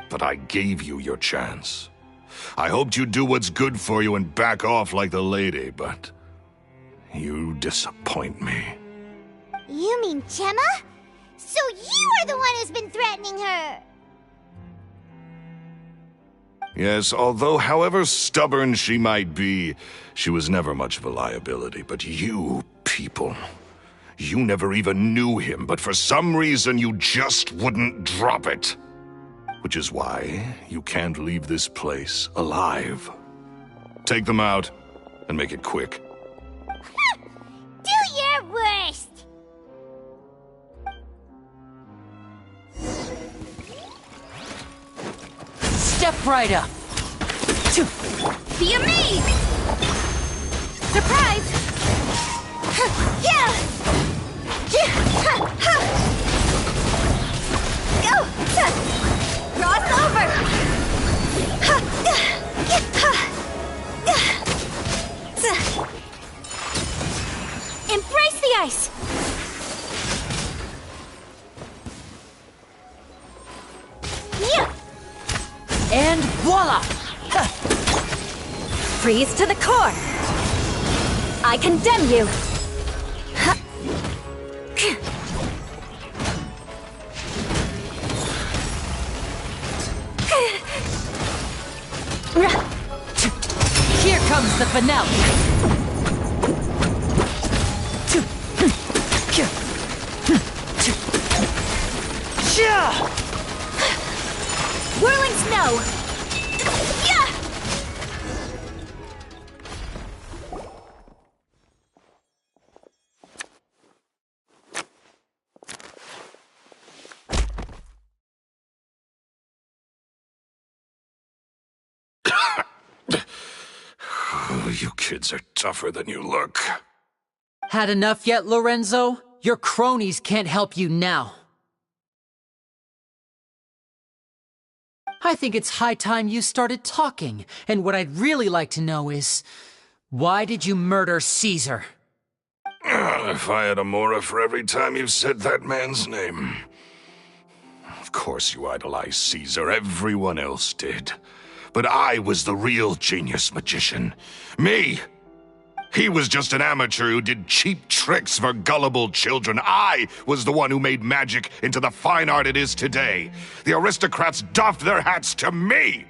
but I gave you your chance. I hoped you'd do what's good for you and back off like the lady, but you disappoint me. You mean Gemma? So you are the one who's been threatening her! Yes, although however stubborn she might be, she was never much of a liability. But you people, you never even knew him, but for some reason you just wouldn't drop it. Which is why you can't leave this place alive. Take them out, and make it quick. Do your worst! Step right up! Be amazed! Surprise! Yeah! Go! Cross over! Embrace the ice! Yeah! And voila! Freeze to the core! I condemn you! Here comes the finale! Whirling snow! Yeah! You kids are tougher than you look. Had enough yet, Lorenzo? Your cronies can't help you now. I think it's high time you started talking, and what I'd really like to know is, why did you murder Caesar? If I had a mora for every time you said that man's name. Of course you idolized Caesar, everyone else did. But I was the real genius magician. Me! He was just an amateur who did cheap tricks for gullible children. I was the one who made magic into the fine art it is today. The aristocrats doffed their hats to me!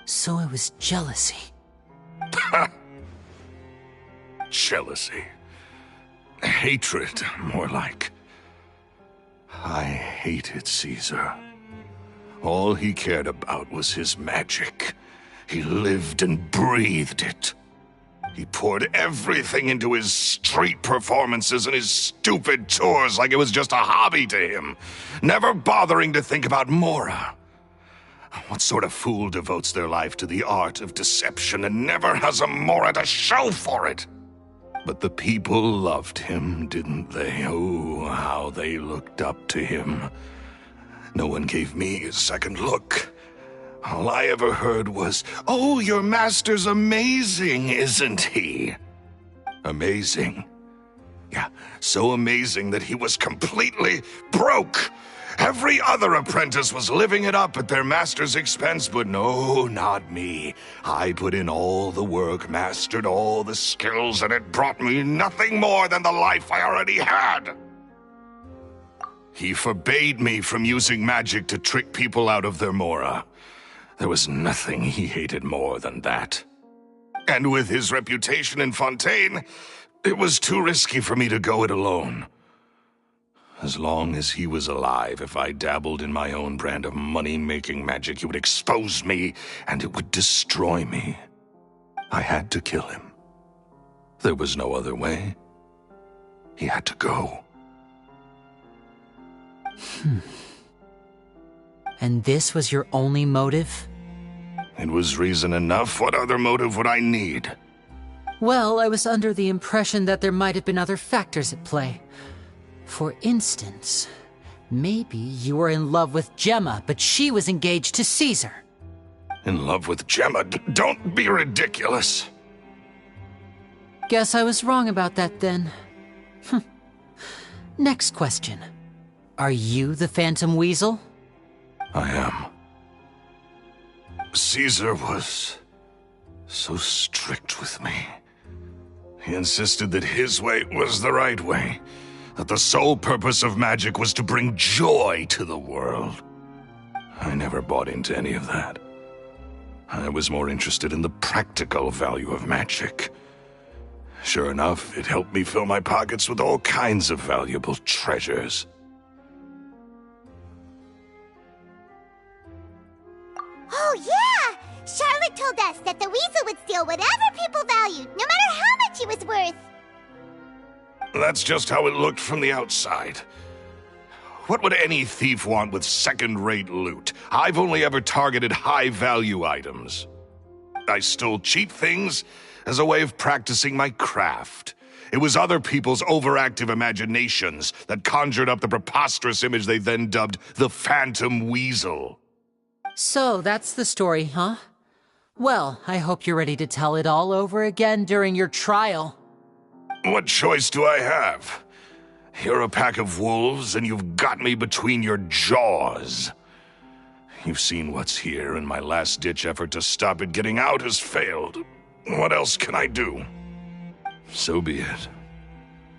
So it was jealousy. Jealousy. Hatred, more like. I hated Caesar. All he cared about was his magic. He lived and breathed it. He poured everything into his street performances and his stupid tours like it was just a hobby to him, never bothering to think about Mora. What sort of fool devotes their life to the art of deception and never has a Mora to show for it? But the people loved him, didn't they? Oh, how they looked up to him. No one gave me a second look. All I ever heard was, "Oh, your master's amazing, isn't he?" Amazing? Yeah, so amazing that he was completely broke. Every other apprentice was living it up at their master's expense, but no, not me. I put in all the work, mastered all the skills, and it brought me nothing more than the life I already had. He forbade me from using magic to trick people out of their Mora. There was nothing he hated more than that. And with his reputation in Fontaine, it was too risky for me to go it alone. As long as he was alive, if I dabbled in my own brand of money-making magic, he would expose me, and it would destroy me. I had to kill him. There was no other way. He had to go. And this was your only motive? It was reason enough. What other motive would I need? Well, I was under the impression that there might have been other factors at play. For instance, maybe you were in love with Gemma, but she was engaged to Caesar. In love with Gemma? Don't be ridiculous. Guess I was wrong about that then. Next question. Are you the Phantom Weasel? I am. Caesar was so strict with me. He insisted that his way was the right way, that the sole purpose of magic was to bring joy to the world. I never bought into any of that. I was more interested in the practical value of magic. Sure enough, it helped me fill my pockets with all kinds of valuable treasures. Oh, yeah! Charlotte told us that the Weasel would steal whatever people valued, no matter how much it was worth. That's just how it looked from the outside. What would any thief want with second-rate loot? I've only ever targeted high-value items. I stole cheap things as a way of practicing my craft. It was other people's overactive imaginations that conjured up the preposterous image they then dubbed the Phantom Weasel. So, that's the story, huh? Well, I hope you're ready to tell it all over again during your trial. What choice do I have? You're a pack of wolves, and you've got me between your jaws. You've seen what's here, and my last-ditch effort to stop it getting out has failed. What else can I do? So be it.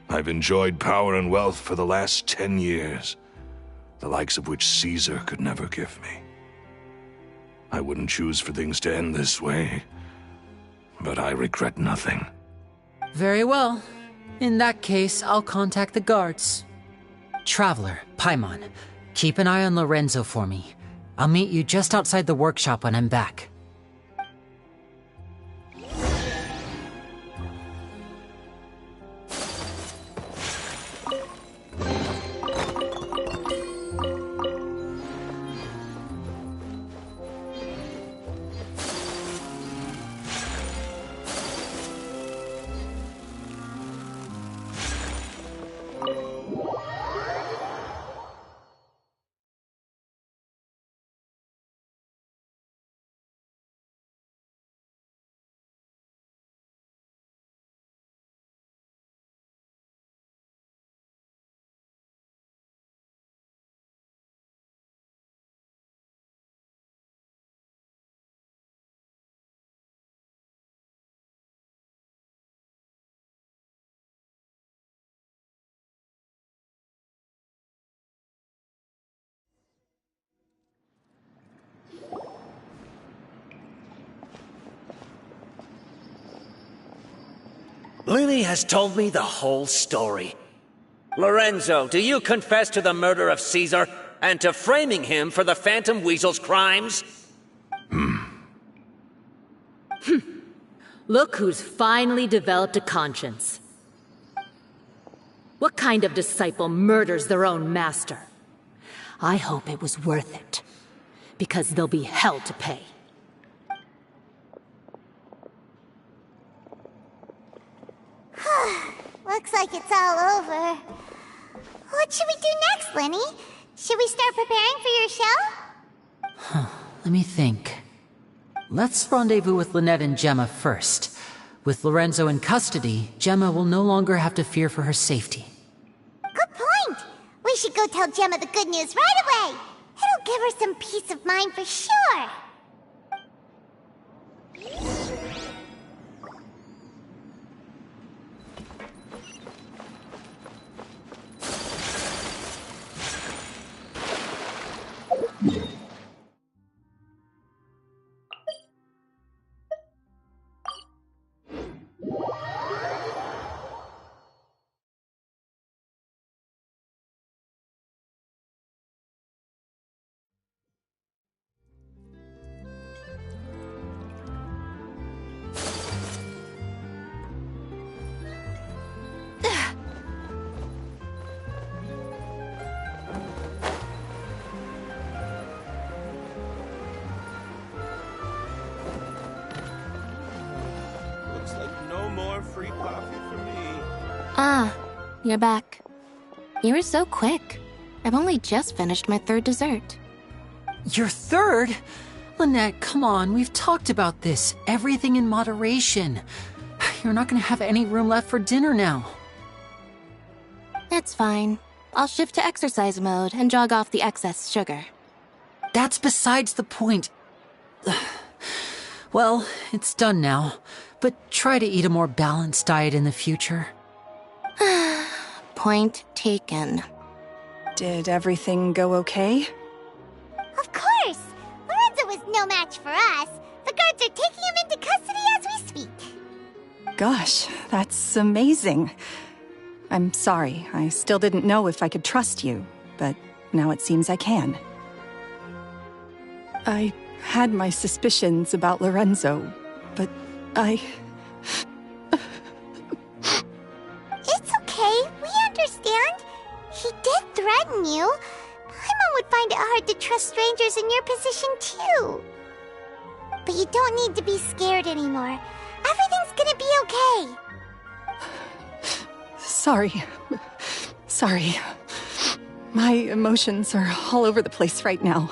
I've enjoyed power and wealth for the last 10 years, the likes of which Caesar could never give me. I wouldn't choose for things to end this way, but I regret nothing. Very well. In that case, I'll contact the guards. Traveler, Paimon, keep an eye on Lorenzo for me. I'll meet you just outside the workshop when I'm back. Lyney has told me the whole story. Lorenzo, do you confess to the murder of Caesar and to framing him for the Phantom Weasel's crimes? Look who's finally developed a conscience. What kind of disciple murders their own master? I hope it was worth it, because there'll be hell to pay. Looks like it's all over. What should we do next, Lyney? Should we start preparing for your show? Let me think. Let's rendezvous with Lynette and Gemma first. With Lorenzo in custody, Gemma will no longer have to fear for her safety. Good point! We should go tell Gemma the good news right away! It'll give her some peace of mind for sure! Ah, you're back. You were so quick. I've only just finished my third dessert. Your third? Lynette, come on, we've talked about this. Everything in moderation. You're not gonna have any room left for dinner now. It's fine. I'll shift to exercise mode and jog off the excess sugar. That's besides the point. Well, it's done now, but try to eat a more balanced diet in the future. Point taken. Did everything go okay? Of course! Lorenzo was no match for us. The guards are taking him into custody as we speak. Gosh, that's amazing. I'm sorry, I still didn't know if I could trust you, but now it seems I can. I had my suspicions about Lorenzo, but It's okay, we understand. He did threaten you. Paimon would find it hard to trust strangers in your position, too. But you don't need to be scared anymore. Everything's gonna be okay. sorry. Sorry. My emotions are all over the place right now.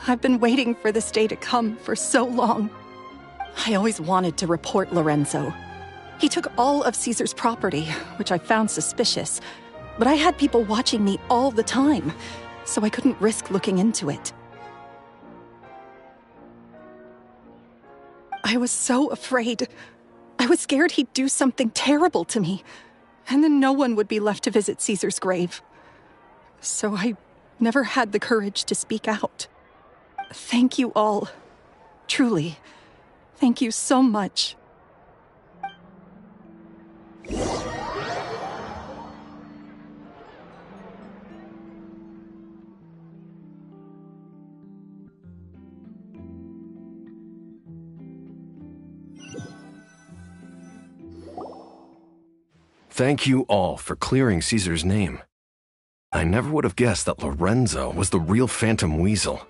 I've been waiting for this day to come for so long. I always wanted to report Lorenzo. He took all of Caesar's property, which I found suspicious, but I had people watching me all the time, so I couldn't risk looking into it. I was so afraid. I was scared he'd do something terrible to me, and then no one would be left to visit Caesar's grave. So I never had the courage to speak out. Thank you all. Truly. Thank you so much. Thank you all for clearing Caesar's name. I never would have guessed that Lorenzo was the real Phantom Weasel.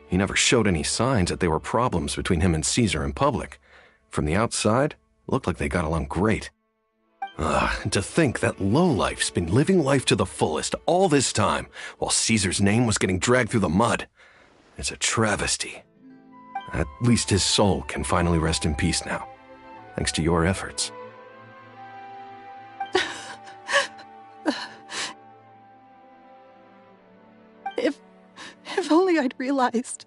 He never showed any signs that there were problems between him and Caesar in public. From the outside, it looked like they got along great. To think that lowlife's been living life to the fullest all this time, while Caesar's name was getting dragged through the mud. It's a travesty. At least his soul can finally rest in peace now, thanks to your efforts. If only I'd realized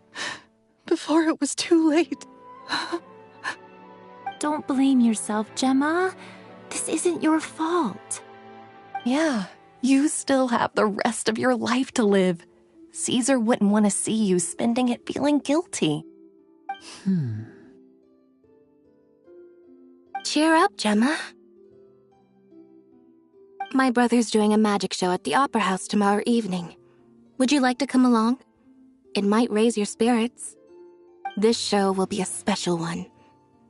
before it was too late. Don't blame yourself, Gemma. This isn't your fault. Yeah, you still have the rest of your life to live. Caesar wouldn't want to see you spending it feeling guilty. Cheer up, Gemma. My brother's doing a magic show at the Opera House tomorrow evening. Would you like to come along? It might raise your spirits. This show will be a special one.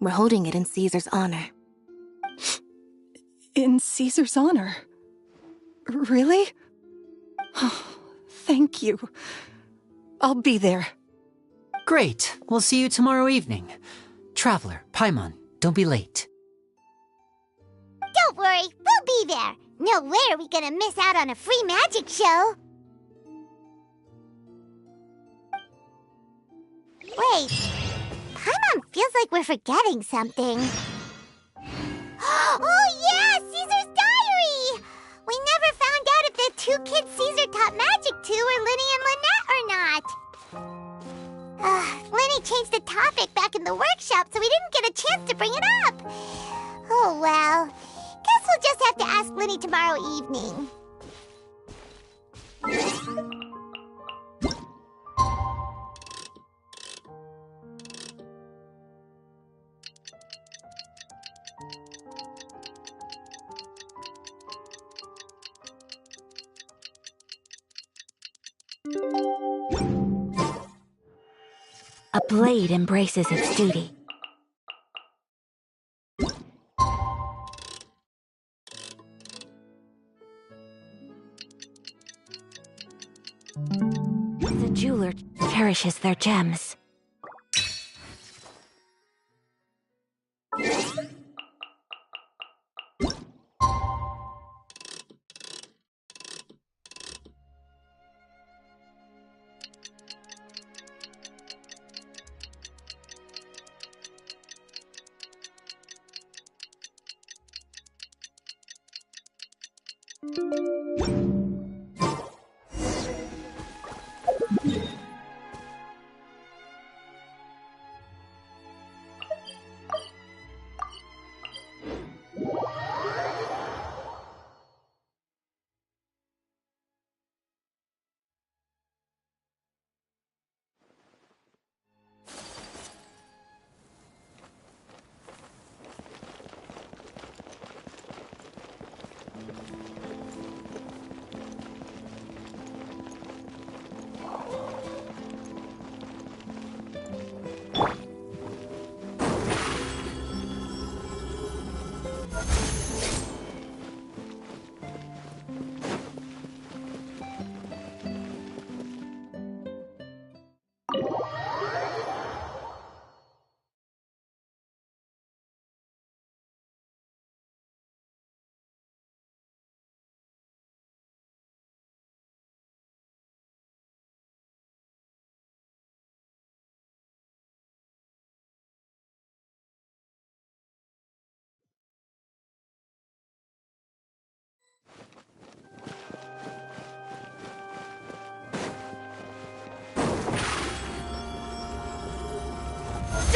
We're holding it in Caesar's honor. In Caesar's honor? Really? Oh, thank you. I'll be there. Great. We'll see you tomorrow evening. Traveler, Paimon, don't be late. Don't worry, we'll be there. No way are we gonna miss out on a free magic show. Wait, Paimon feels like we're forgetting something. Oh yeah, Caesar's diary! We never found out if the two kids Caesar taught magic to were Lyney and Lynette or not. Lyney changed the topic back in the workshop, so we didn't get a chance to bring it up. Oh well, guess we'll just have to ask Lyney tomorrow evening. A blade embraces its duty. The jeweler cherishes their gems.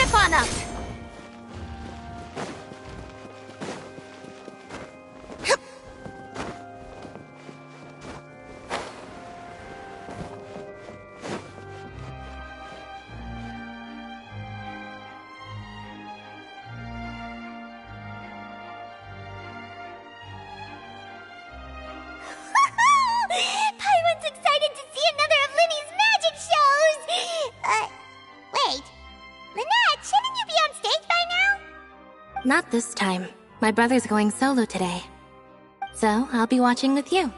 Step on up! Paimon's excited to see another of Lyney's magic shows! Wait. Lynette, shouldn't you be on stage by now? Not this time. My brother's going solo today. So, I'll be watching with you.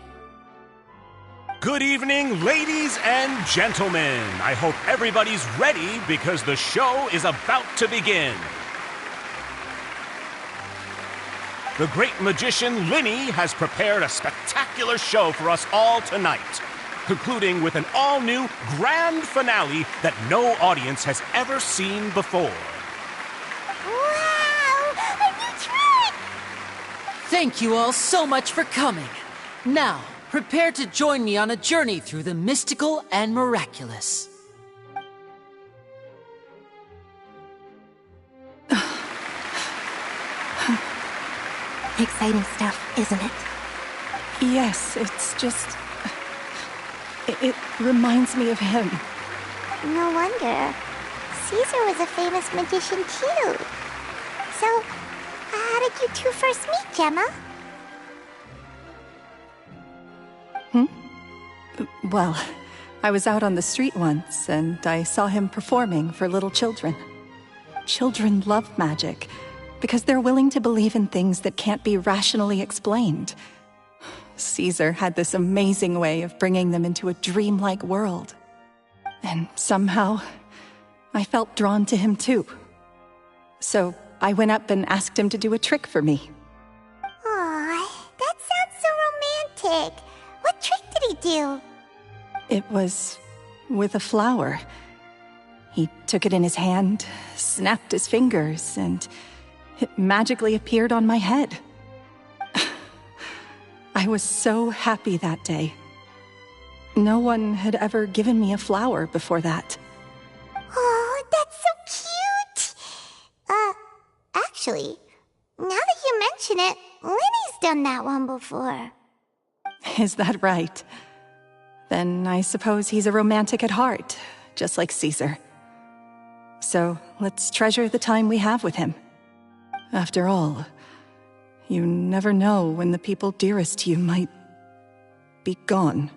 Good evening, ladies and gentlemen. I hope everybody's ready because the show is about to begin. The great magician Lyney has prepared a spectacular show for us all tonight, concluding with an all-new grand finale that no audience has ever seen before. Wow! A new trick! Thank you all so much for coming. Now, prepare to join me on a journey through the mystical and miraculous. Exciting stuff, isn't it? Yes, it's just... It reminds me of him. No wonder. Caesar was a famous magician too. So, how did you two first meet, Gemma? Well, I was out on the street once, and I saw him performing for little children. Children love magic, because they're willing to believe in things that can't be rationally explained. Caesar had this amazing way of bringing them into a dreamlike world. And somehow, I felt drawn to him too. So I went up and asked him to do a trick for me. Aw, that sounds so romantic. What trick did he do? It was with a flower. He took it in his hand, snapped his fingers, and it magically appeared on my head. I was so happy that day. No one had ever given me a flower before that. Oh, that's so cute! Actually, now that you mention it, Lyney's done that one before. Is that right? Then I suppose he's a romantic at heart, just like Caesar. So let's treasure the time we have with him. After all, you never know when the people dearest to you might be gone.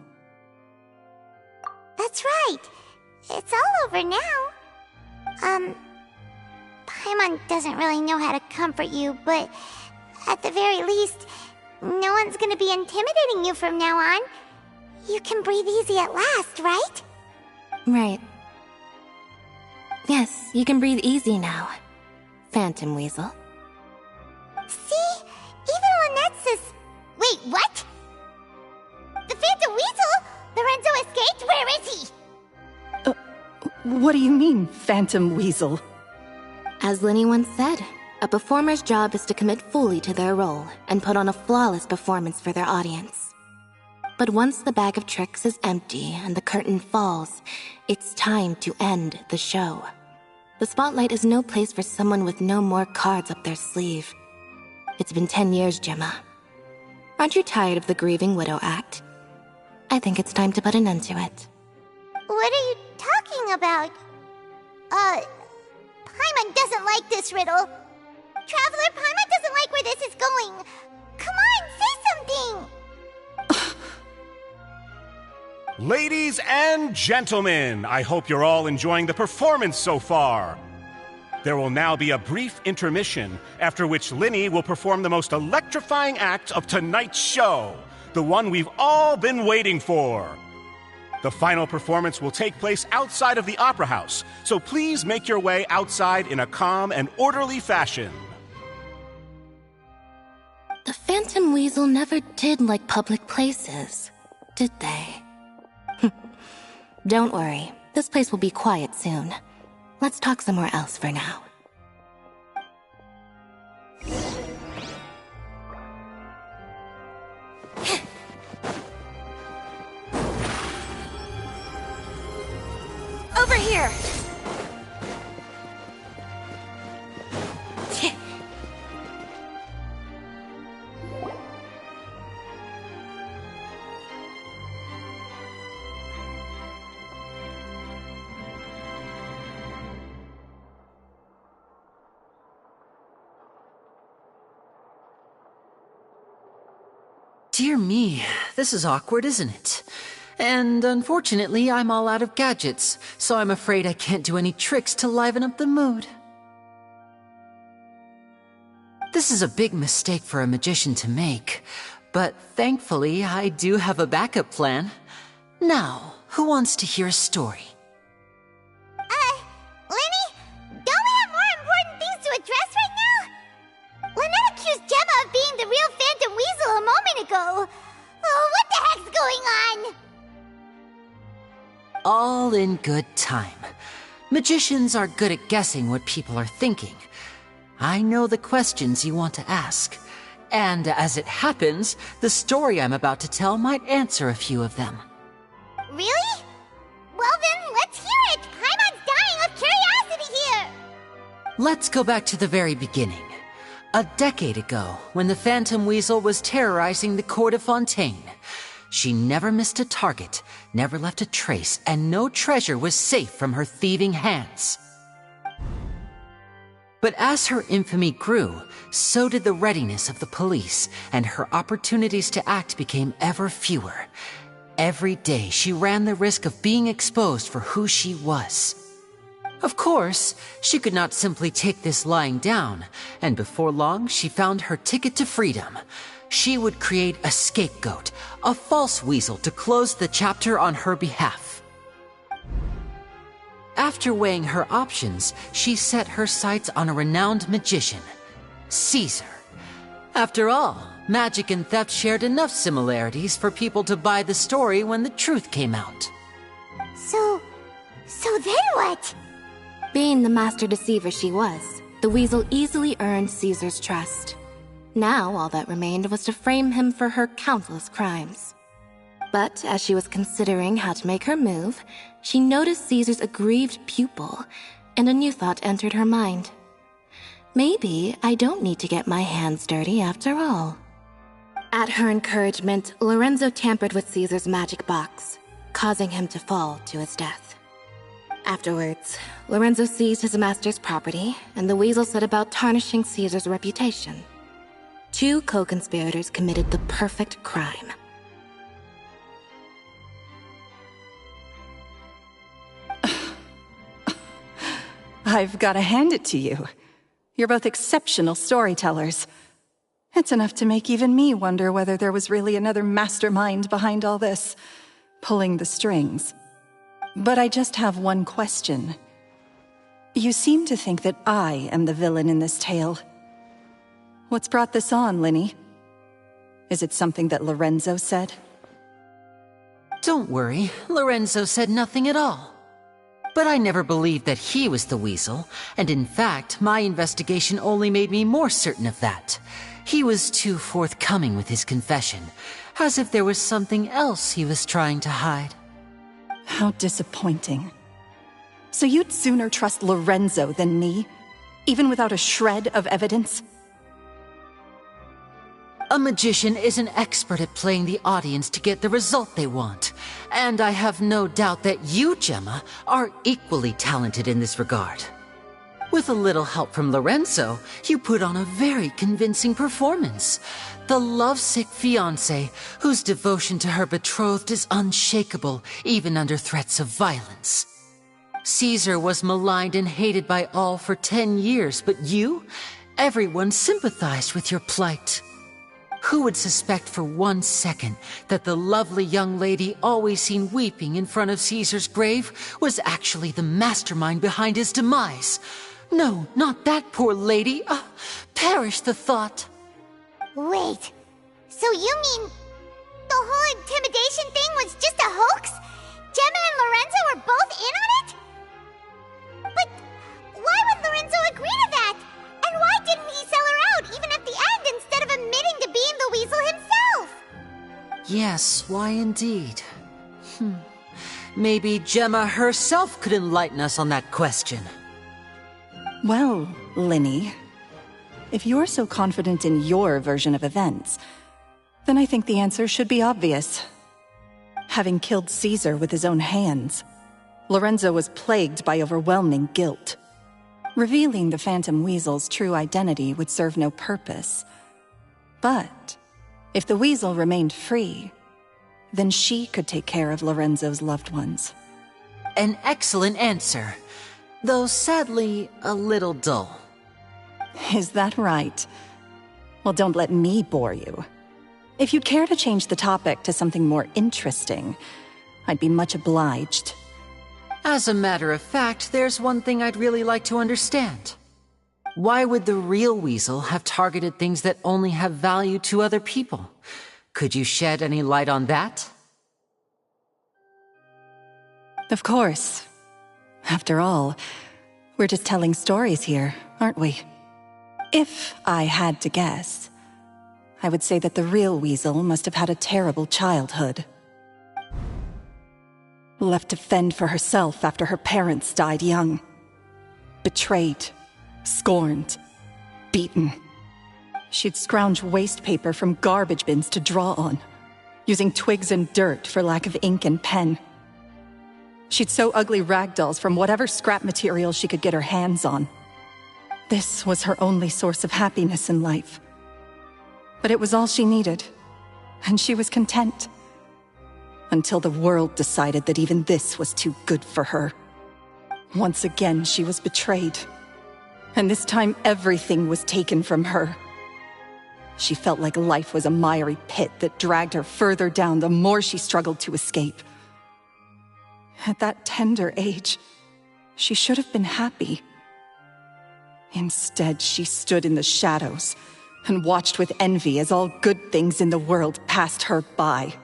That's right. It's all over now. Paimon doesn't really know how to comfort you, but at the very least, no one's gonna be intimidating you from now on. You can breathe easy at last, right? Right. Yes, you can breathe easy now, Phantom Weasel. See? Even Lynette says... Wait, what? The Phantom Weasel? Lorenzo escaped? Where is he? What do you mean, Phantom Weasel? As Lyney once said, a performer's job is to commit fully to their role and put on a flawless performance for their audience. But once the bag of tricks is empty and the curtain falls, it's time to end the show. The spotlight is no place for someone with no more cards up their sleeve. It's been 10 years, Gemma. Aren't you tired of the grieving widow act? I think it's time to put an end to it. What are you talking about? Paimon doesn't like this riddle. Traveler, Paimon doesn't like where this is going. Come on, say something! Ladies and gentlemen, I hope you're all enjoying the performance so far. There will now be a brief intermission, after which Lyney will perform the most electrifying act of tonight's show, the one we've all been waiting for. The final performance will take place outside of the Opera House, so please make your way outside in a calm and orderly fashion. The Phantom Weasel never did like public places, did they? Don't worry, this place will be quiet soon. Let's talk somewhere else for now. Over here! Dear me, this is awkward, isn't it? And unfortunately, I'm all out of gadgets, so I'm afraid I can't do any tricks to liven up the mood. This is a big mistake for a magician to make, but thankfully, I do have a backup plan. Now, who wants to hear a story? Lyney, don't we have more important things to address right now? Lynette accused Gemma of being the real Phantom Weasel a moment ago. Oh, what the heck's going on? All in good time. Magicians are good at guessing what people are thinking. I know the questions you want to ask. And as it happens, the story I'm about to tell might answer a few of them. Really? Well then, let's hear it! Paimon's dying of curiosity here! Let's go back to the very beginning. A decade ago, when the Phantom Weasel was terrorizing the court of Fontaine. She never missed a target, never left a trace, and no treasure was safe from her thieving hands. But as her infamy grew, so did the readiness of the police, and her opportunities to act became ever fewer. Every day she ran the risk of being exposed for who she was. Of course, she could not simply take this lying down, and before long she found her ticket to freedom. She would create a scapegoat, a false weasel to close the chapter on her behalf. After weighing her options, she set her sights on a renowned magician, Caesar. After all, magic and theft shared enough similarities for people to buy the story when the truth came out. So then what? Being the master deceiver she was, the Weasel easily earned Caesar's trust. Now all that remained was to frame him for her countless crimes. But as she was considering how to make her move, she noticed Caesar's aggrieved pupil, and a new thought entered her mind. Maybe I don't need to get my hands dirty after all. At her encouragement, Lorenzo tampered with Caesar's magic box, causing him to fall to his death. Afterwards, Lorenzo seized his master's property, and the Weasel set about tarnishing Caesar's reputation. Two co-conspirators committed the perfect crime. I've got to hand it to you. You're both exceptional storytellers. It's enough to make even me wonder whether there was really another mastermind behind all this, pulling the strings. But I just have one question. You seem to think that I am the villain in this tale. What's brought this on, Lyney? Is it something that Lorenzo said? Don't worry, Lorenzo said nothing at all. But I never believed that he was the Weasel, and in fact, my investigation only made me more certain of that. He was too forthcoming with his confession, as if there was something else he was trying to hide. How disappointing. So you'd sooner trust Lorenzo than me, even without a shred of evidence? A magician is an expert at playing the audience to get the result they want. And I have no doubt that you, Gemma, are equally talented in this regard. With a little help from Lorenzo, you put on a very convincing performance. The lovesick fiancé, whose devotion to her betrothed is unshakable, even under threats of violence. Caesar was maligned and hated by all for 10 years, but you? Everyone sympathized with your plight. Who would suspect for 1 second that the lovely young lady always seen weeping in front of Caesar's grave was actually the mastermind behind his demise? No, not that poor lady. Perish the thought. Wait, so you mean the whole intimidation thing was just a hoax? Gemma and Lorenzo were both in on it? But why would Lorenzo agree to that? And why didn't he sell her out even at the end instead of admitting to being the Weasel himself? Yes, why indeed? Maybe Gemma herself could enlighten us on that question. Well, Lyney, if you're so confident in your version of events, then I think the answer should be obvious. Having killed Caesar with his own hands, Lorenzo was plagued by overwhelming guilt. Revealing the Phantom Weasel's true identity would serve no purpose. But If the Weasel remained free, then she could take care of Lorenzo's loved ones. An excellent answer, though sadly a little dull. Is that right? Well, don't let me bore you. If you'd care to change the topic to something more interesting, I'd be much obliged. As a matter of fact, there's one thing I'd really like to understand. Why would the real Weasel have targeted things that only have value to other people? Could you shed any light on that? Of course. After all, we're just telling stories here, aren't we? If I had to guess, I would say that the real Weasel must have had a terrible childhood. Left to fend for herself after her parents died young. Betrayed, scorned, beaten. She'd scrounge waste paper from garbage bins to draw on, using twigs and dirt for lack of ink and pen. She'd sew ugly rag dolls from whatever scrap material she could get her hands on. This was her only source of happiness in life. But it was all she needed, and she was content. Until the world decided that even this was too good for her. Once again, she was betrayed. And this time, everything was taken from her. She felt like life was a miry pit that dragged her further down the more she struggled to escape. At that tender age, she should have been happy. Instead, she stood in the shadows and watched with envy as all good things in the world passed her by.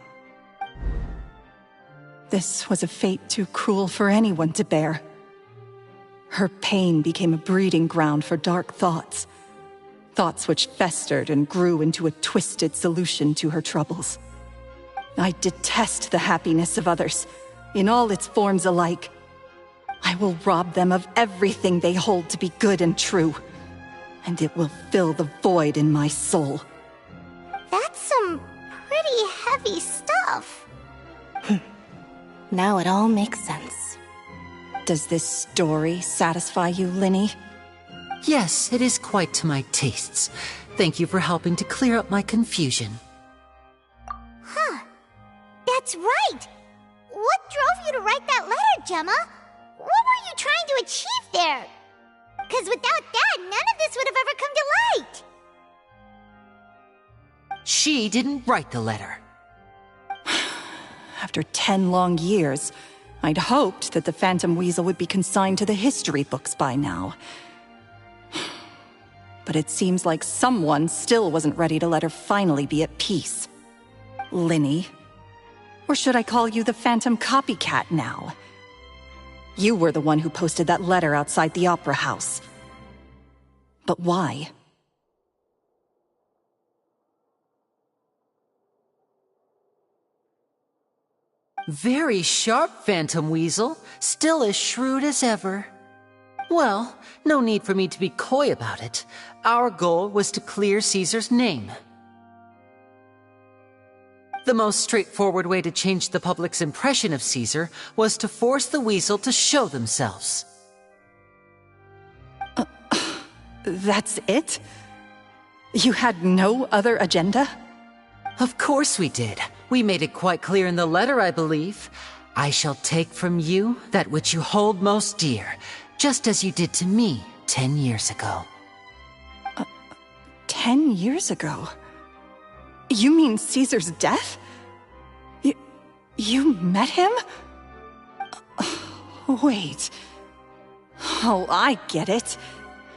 This was a fate too cruel for anyone to bear. Her pain became a breeding ground for dark thoughts. Thoughts which festered and grew into a twisted solution to her troubles. I detest the happiness of others, in all its forms alike. I will rob them of everything they hold to be good and true, and it will fill the void in my soul. That's some pretty heavy stuff. Now it all makes sense. Does this story satisfy you, Lyney? Yes, it is quite to my tastes. Thank you for helping to clear up my confusion. Huh. That's right. What drove you to write that letter, Gemma? What were you trying to achieve there? Because without that, none of this would have ever come to light. She didn't write the letter. After 10 long years, I'd hoped that the Phantom Weasel would be consigned to the history books by now. But it seems like someone still wasn't ready to let her finally be at peace. Lyney. Or should I call you the Phantom Copycat now? You were the one who posted that letter outside the Opera House. But why? Very sharp, Phantom Weasel. Still as shrewd as ever. Well, no need for me to be coy about it. Our goal was to clear Caesar's name. The most straightforward way to change the public's impression of Caesar was to force the Weasel to show themselves. That's it? You had no other agenda? Of course we did. We made it quite clear in the letter, I believe. I shall take from you that which you hold most dear, just as you did to me 10 years ago. 10 years ago? You mean Caesar's death? You met him? Wait. Oh, I get it.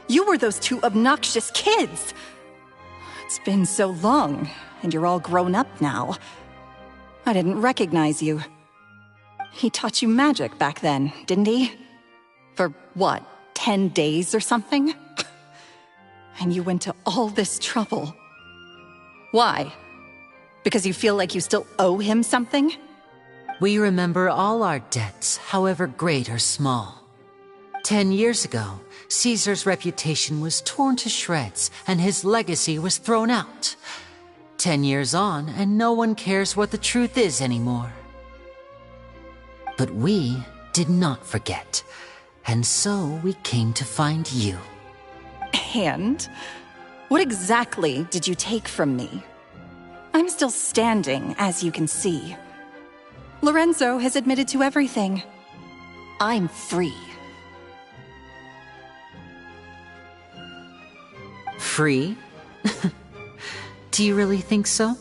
You were those two obnoxious kids. It's been so long, and you're all grown up now. I didn't recognize you. He taught you magic back then, didn't he? For what, 10 days or something? And you went to all this trouble. Why? Because you feel like you still owe him something? We remember all our debts, however great or small. 10 years ago, Caesar's reputation was torn to shreds, and his legacy was thrown out. 10 years on, and no one cares what the truth is anymore. But we did not forget, and so we came to find you. And? What exactly did you take from me? I'm still standing, as you can see. Lorenzo has admitted to everything. I'm free. Free? Do you really think so?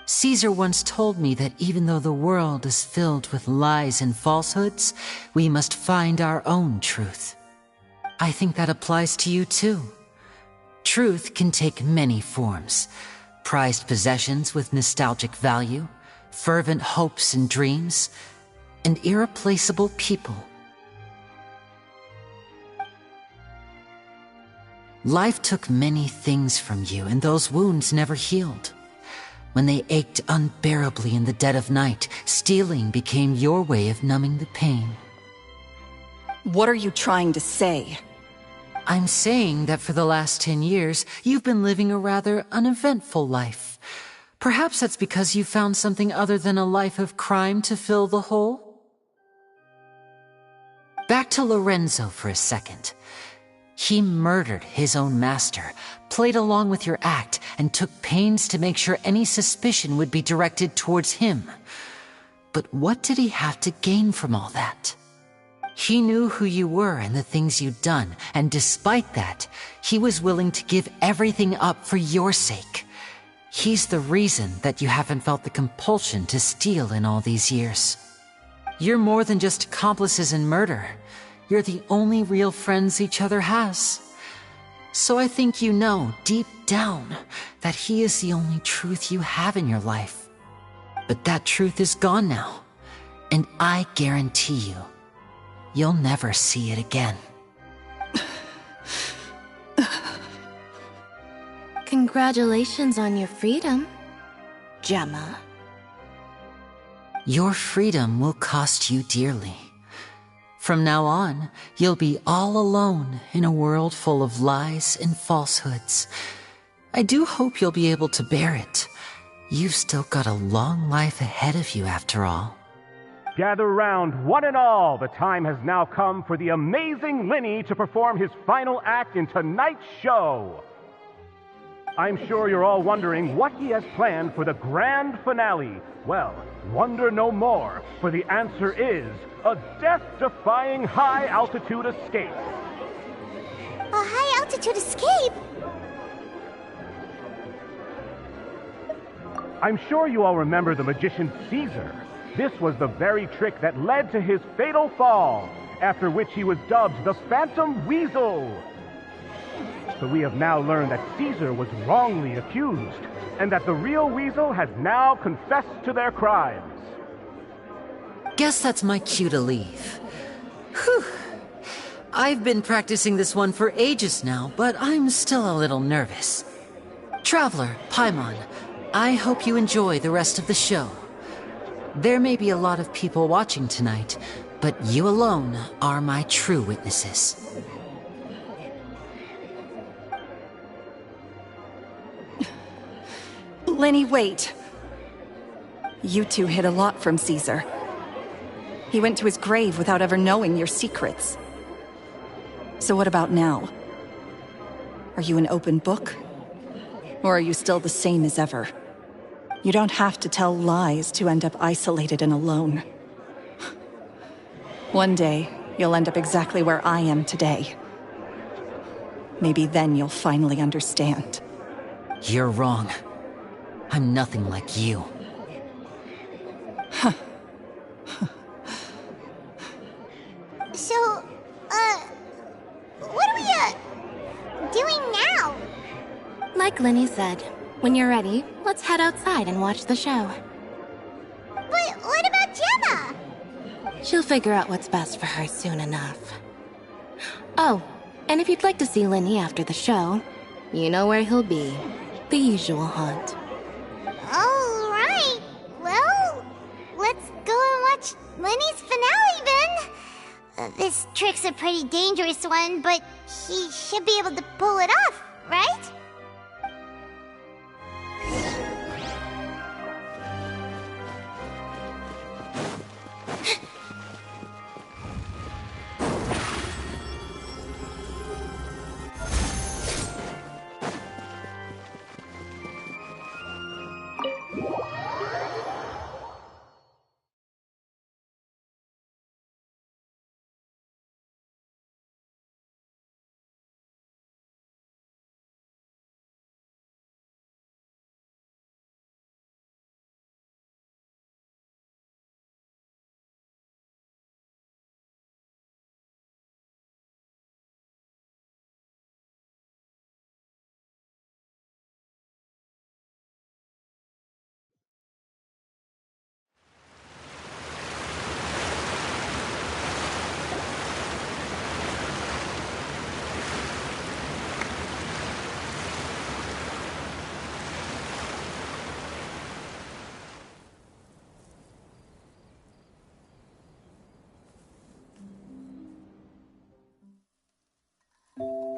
Caesar once told me that even though the world is filled with lies and falsehoods, we must find our own truth. I think that applies to you too. Truth can take many forms. Prized possessions with nostalgic value, fervent hopes and dreams, and irreplaceable people. Life took many things from you, and those wounds never healed. When they ached unbearably in the dead of night, stealing became your way of numbing the pain. What are you trying to say? I'm saying that for the last 10 years, you've been living a rather uneventful life. Perhaps that's because you found something other than a life of crime to fill the hole? Back to Lorenzo for a second. He murdered his own master, played along with your act, and took pains to make sure any suspicion would be directed towards him. But what did he have to gain from all that? He knew who you were and the things you'd done, and despite that, he was willing to give everything up for your sake. He's the reason that you haven't felt the compulsion to steal in all these years. You're more than just accomplices in murder. You're the only real friends each other has. So I think you know, deep down, that he is the only truth you have in your life. But that truth is gone now, and I guarantee you, you'll never see it again. Congratulations on your freedom, Gemma. Your freedom will cost you dearly. From now on, you'll be all alone in a world full of lies and falsehoods. I do hope you'll be able to bear it. You've still got a long life ahead of you after all. Gather round, one and all. The time has now come for the amazing Lyney to perform his final act in tonight's show. I'm sure you're all wondering what he has planned for the grand finale. Well, wonder no more, for the answer is a death-defying high-altitude escape. A high-altitude escape? I'm sure you all remember the magician Caesar. This was the very trick that led to his fatal fall, after which he was dubbed the Phantom Weasel. So we have now learned that Caesar was wrongly accused, and that the real Weasel has now confessed to their crimes. Guess that's my cue to leave. Whew. I've been practicing this one for ages now, but I'm still a little nervous. Traveler, Paimon, I hope you enjoy the rest of the show. There may be a lot of people watching tonight, but you alone are my true witnesses. Lyney, wait. You two hid a lot from Caesar. He went to his grave without ever knowing your secrets. So what about now? Are you an open book? Or are you still the same as ever? You don't have to tell lies to end up isolated and alone. One day, you'll end up exactly where I am today. Maybe then you'll finally understand. You're wrong. I'm nothing like you. So, what are we, doing now? Like Lyney said, when you're ready, let's head outside and watch the show. But what about Gemma? She'll figure out what's best for her soon enough. Oh, and if you'd like to see Lyney after the show, you know where he'll be. The usual haunt. All right. Well, let's go and watch Lyney's finale then. This trick's a pretty dangerous one, but he should be able to pull it off, right?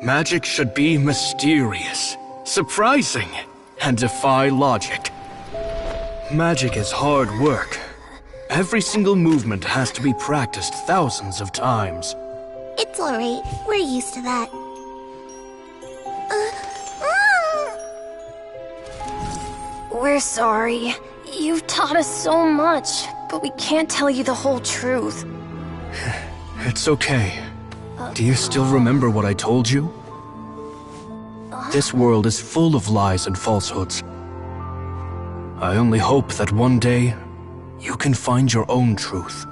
Magic should be mysterious, surprising, and defy logic. Magic is hard work. Every single movement has to be practiced thousands of times. It's alright. We're used to that. We're sorry. You've taught us so much, but we can't tell you the whole truth. It's okay. Do you still remember what I told you? This world is full of lies and falsehoods. I only hope that one day you can find your own truth.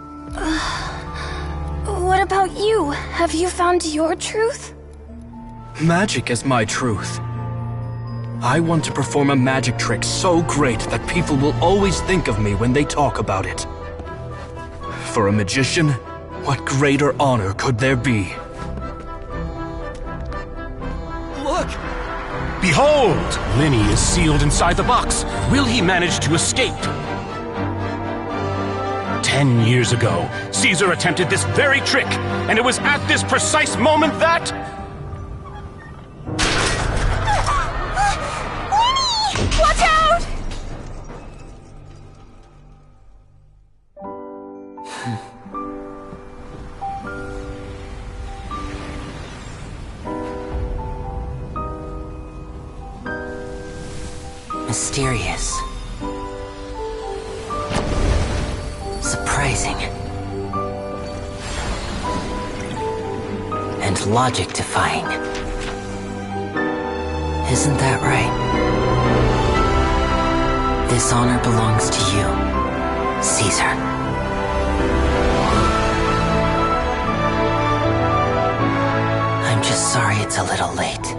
What about you? Have you found your truth? Magic is my truth. I want to perform a magic trick so great that people will always think of me when they talk about it. For a magician, what greater honor could there be? Look! Behold! Lyney is sealed inside the box. Will he manage to escape? 10 years ago, Caesar attempted this very trick, and it was at this precise moment that... Lyney! Watch out! Mysterious. Surprising. And logic-defying. Isn't that right? This honor belongs to you, Caesar. I'm just sorry it's a little late.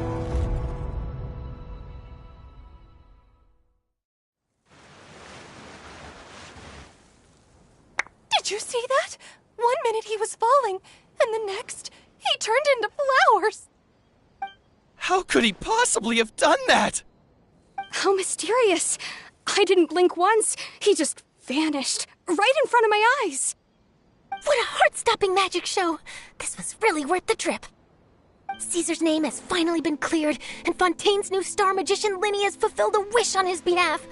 Did you see that? 1 minute he was falling, and the next, he turned into flowers. How could he possibly have done that? How mysterious. I didn't blink once. He just vanished, right in front of my eyes. What a heart-stopping magic show. This was really worth the trip. Caesar's name has finally been cleared, and Fontaine's new star magician Lyney has fulfilled a wish on his behalf.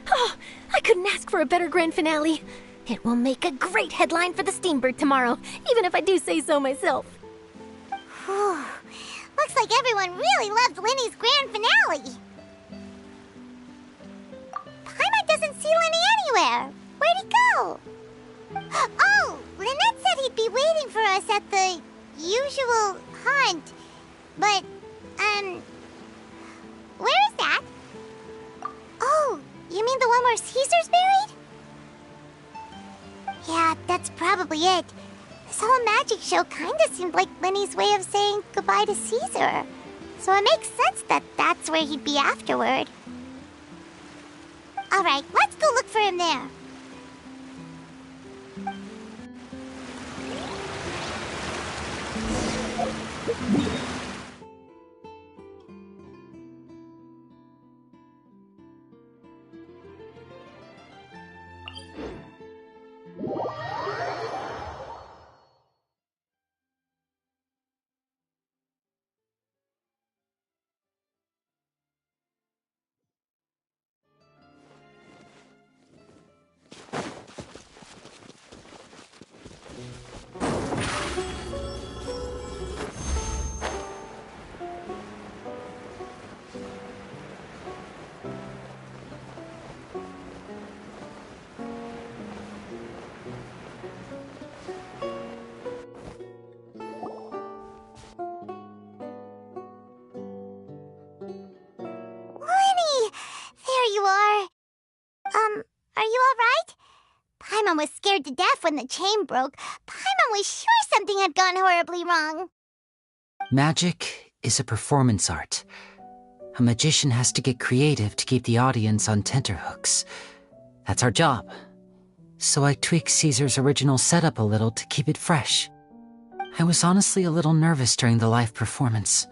Oh, I couldn't ask for a better grand finale. It will make a great headline for the Steambird tomorrow, even if I do say so myself. Whew. Looks like everyone really loved Lyney's grand finale. Paimon doesn't see Lyney anywhere. Where'd he go? Oh, Lynette said he'd be waiting for us at the usual hunt. But, where is that? Oh, you mean the one where Caesar's buried? Yeah, that's probably it. This whole magic show kinda seemed like Lyney's way of saying goodbye to Caesar. So it makes sense that that's where he'd be afterward. Alright, let's go look for him there. Are you alright? Paimon was scared to death when the chain broke. Paimon was sure something had gone horribly wrong. Magic is a performance art. A magician has to get creative to keep the audience on tenterhooks. That's our job. So I tweaked Caesar's original setup a little to keep it fresh. I was honestly a little nervous during the live performance.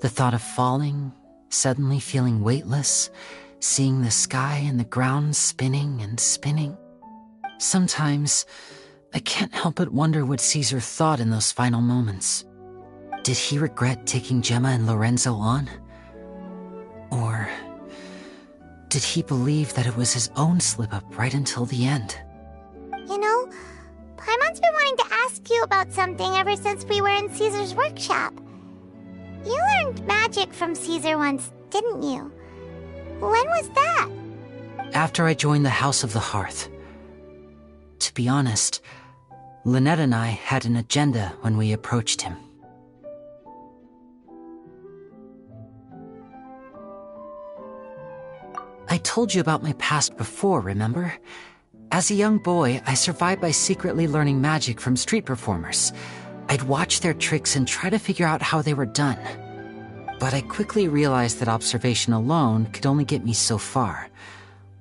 The thought of falling, suddenly feeling weightless, seeing the sky and the ground spinning and spinning. Sometimes, I can't help but wonder what Caesar thought in those final moments. Did he regret taking Gemma and Lorenzo on? Or did he believe that it was his own slip-up right until the end? You know, Paimon's been wanting to ask you about something ever since we were in Caesar's workshop. You learned magic from Caesar once, didn't you? When was that? After I joined the House of the Hearth. To be honest, Lynette and I had an agenda when we approached him. I told you about my past before, remember? As a young boy, I survived by secretly learning magic from street performers. I'd watch their tricks and try to figure out how they were done. But I quickly realized that observation alone could only get me so far.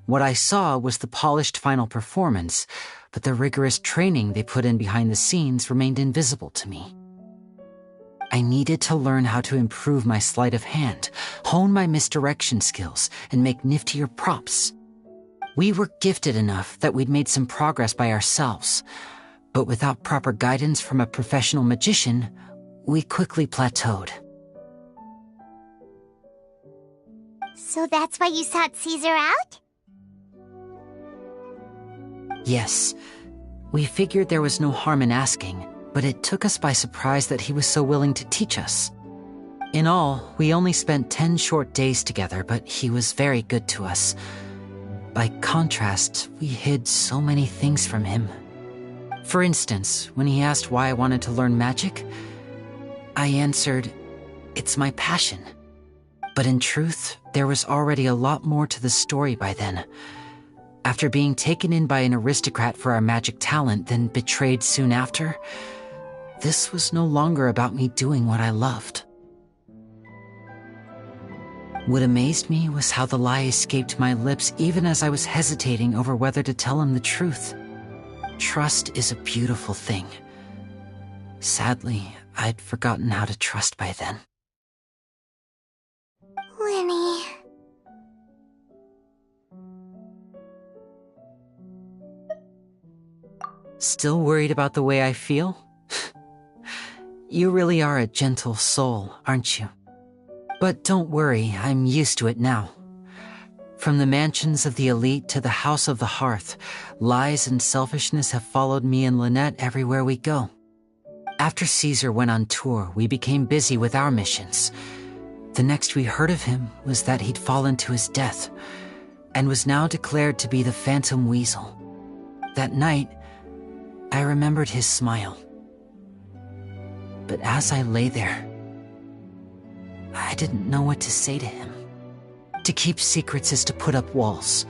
What I saw was the polished final performance, but the rigorous training they put in behind the scenes remained invisible to me. I needed to learn how to improve my sleight of hand, hone my misdirection skills, and make niftier props. We were gifted enough that we'd made some progress by ourselves, but without proper guidance from a professional magician, we quickly plateaued. So that's why you sought Caesar out? Yes. We figured there was no harm in asking, but it took us by surprise that he was so willing to teach us. In all, we only spent 10 short days together, but he was very good to us. By contrast, we hid so many things from him. For instance, when he asked why I wanted to learn magic, I answered, "It's my passion." But in truth, there was already a lot more to the story by then. After being taken in by an aristocrat for our magic talent, then betrayed soon after, this was no longer about me doing what I loved. What amazed me was how the lie escaped my lips even as I was hesitating over whether to tell him the truth. Trust is a beautiful thing. Sadly, I'd forgotten how to trust by then. Lyney. Still worried about the way I feel? You really are a gentle soul, aren't you? But don't worry, I'm used to it now. From the mansions of the elite to the House of the Hearth, lies and selfishness have followed me and Lynette everywhere we go. After Caesar went on tour, we became busy with our missions. The next we heard of him was that he'd fallen to his death, and was now declared to be the Phantom Weasel. That night, I remembered his smile. But as I lay there, I didn't know what to say to him. To keep secrets is to put up walls.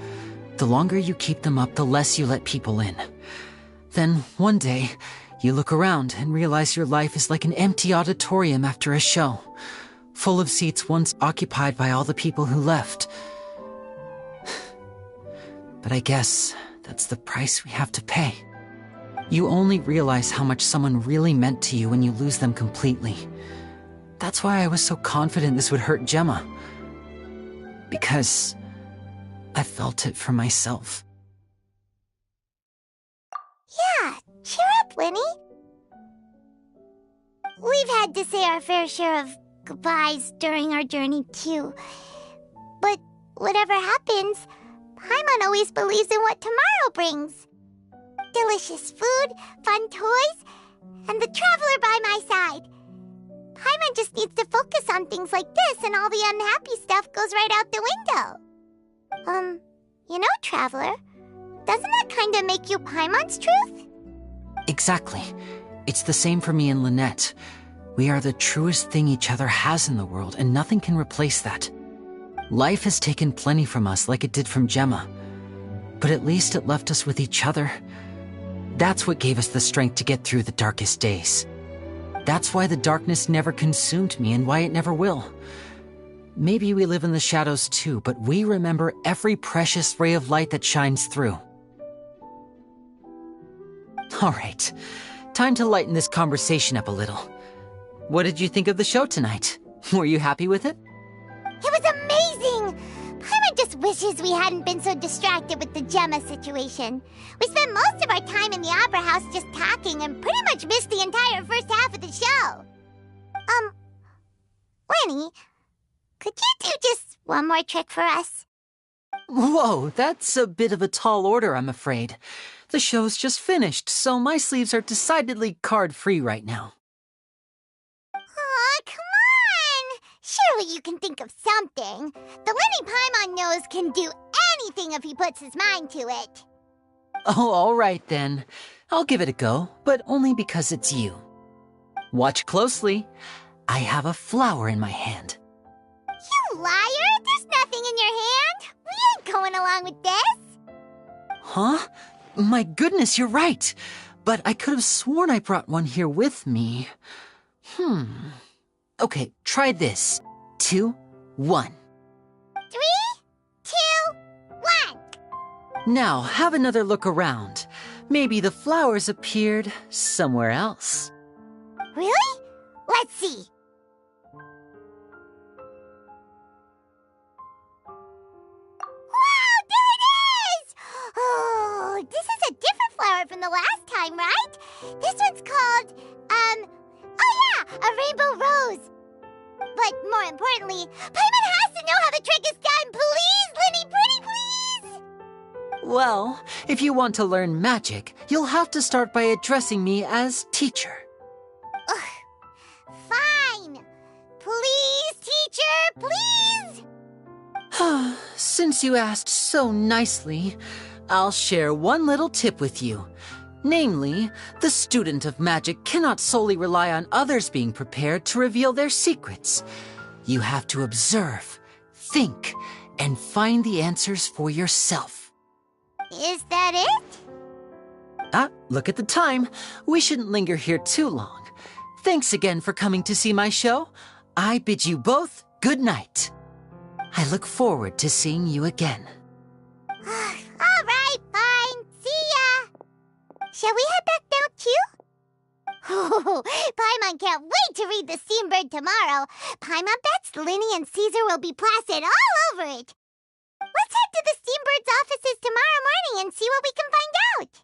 The longer you keep them up, the less you let people in. Then, one day, you look around and realize your life is like an empty auditorium after a show, full of seats once occupied by all the people who left. But I guess that's the price we have to pay. You only realize how much someone really meant to you when you lose them completely. That's why I was so confident this would hurt Gemma. Because I felt it for myself. Yeah, cheer up, Lyney. We've had to say our fair share of goodbyes during our journey, too. But whatever happens, Paimon always believes in what tomorrow brings. Delicious food, fun toys, and the traveler by my side. Paimon just needs to focus on things like this, and all the unhappy stuff goes right out the window. You know, Traveler, doesn't that kinda make you Paimon's truth? Exactly. It's the same for me and Lynette. We are the truest thing each other has in the world, and nothing can replace that. Life has taken plenty from us, like it did from Gemma. But at least it left us with each other. That's what gave us the strength to get through the darkest days. That's why the darkness never consumed me and why it never will. Maybe we live in the shadows too, but we remember every precious ray of light that shines through. All right, time to lighten this conversation up a little. What did you think of the show tonight? Were you happy with it? It was amazing! Paimon just wishes we hadn't been so distracted with the Gemma situation. We spent most of our time in the Opera House just talking and pretty much missed the entire first half of the show. Lyney, could you do just one more trick for us? Whoa, that's a bit of a tall order, I'm afraid. The show's just finished, so my sleeves are decidedly card-free right now. Aw, come on! Surely you can think of something. The Lyney Paimon knows can do anything if he puts his mind to it. Oh, all right then. I'll give it a go, but only because it's you. Watch closely. I have a flower in my hand. You liar! There's nothing in your hand! We ain't going along with this! Huh? My goodness, you're right. But I could have sworn I brought one here with me. Okay, try this. 2, 1. 3, 2, 1. Now, have another look around. Maybe the flowers appeared somewhere else. Really? Let's see. Wow, there it is! Oh, this is a different flower from the last time, right? This one's called, oh yeah, a rainbow rose. But more importantly, Paimon has to know how the trick is done. Please, Lyney, pretty please! Well, if you want to learn magic, you'll have to start by addressing me as teacher. Fine. Please, teacher, please! Since you asked so nicely, I'll share one little tip with you. Namely, the student of magic cannot solely rely on others being prepared to reveal their secrets. You have to observe, think, and find the answers for yourself. Is that it? Look at the time. We shouldn't linger here too long. Thanks again for coming to see my show. I bid you both good night. I look forward to seeing you again. All right, fine. See ya. Shall we head back now, too? Oh, Paimon can't wait to read The Steambird tomorrow. Paimon bets Lyney and Caesar will be placid all over it. Let's head to the Steambird's offices tomorrow morning and see what we can find out.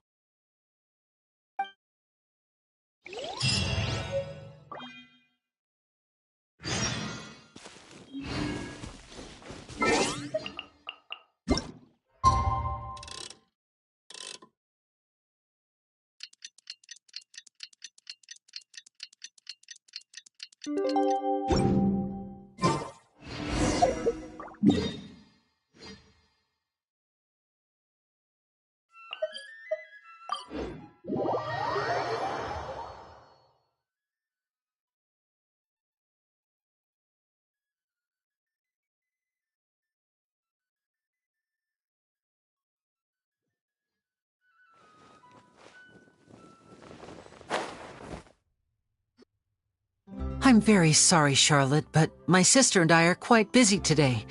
I'm very sorry, Charlotte, but my sister and I are quite busy today.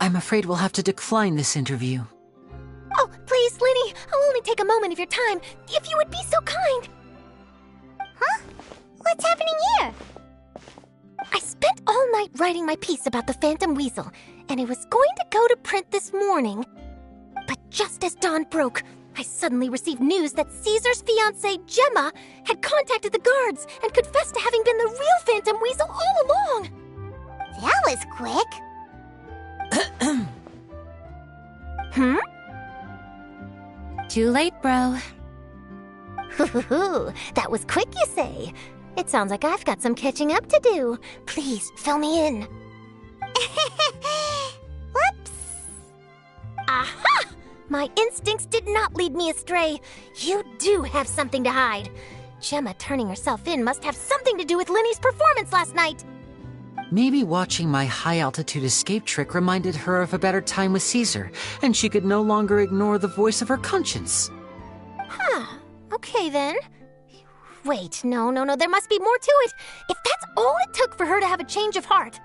I'm afraid we'll have to decline this interview. Oh, please, Lyney, I'll only take a moment of your time, if you would be so kind. Huh? What's happening here? I spent all night writing my piece about the Phantom Weasel, and it was going to go to print this morning. But just as dawn broke, I suddenly received news that Caesar's fiancée, Gemma, had contacted the guards and confessed to having been the real Phantom Weasel all along. That was quick. Too late, bro. That was quick, you say? It sounds like I've got some catching up to do. Please, fill me in. Whoops. Aha! My instincts did not lead me astray. You do have something to hide. Gemma turning herself in must have something to do with Lyney's performance last night. Maybe watching my high-altitude escape trick reminded her of a better time with Caesar, and she could no longer ignore the voice of her conscience. Okay then. Wait, no, there must be more to it. If that's all it took for her to have a change of heart,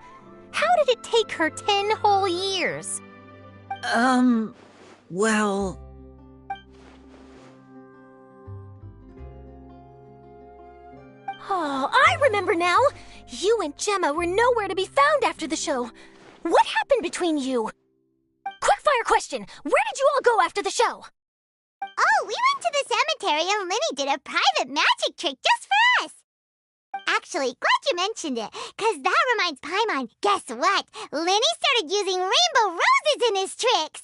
how did it take her 10 whole years? Well... Oh, I remember now! You and Gemma were nowhere to be found after the show. What happened between you? Quickfire question! Where did you all go after the show? Oh, we went to the cemetery and Lyney did a private magic trick just for us. Actually, glad you mentioned it, because that reminds Paimon, guess what? Lyney started using rainbow roses in his tricks!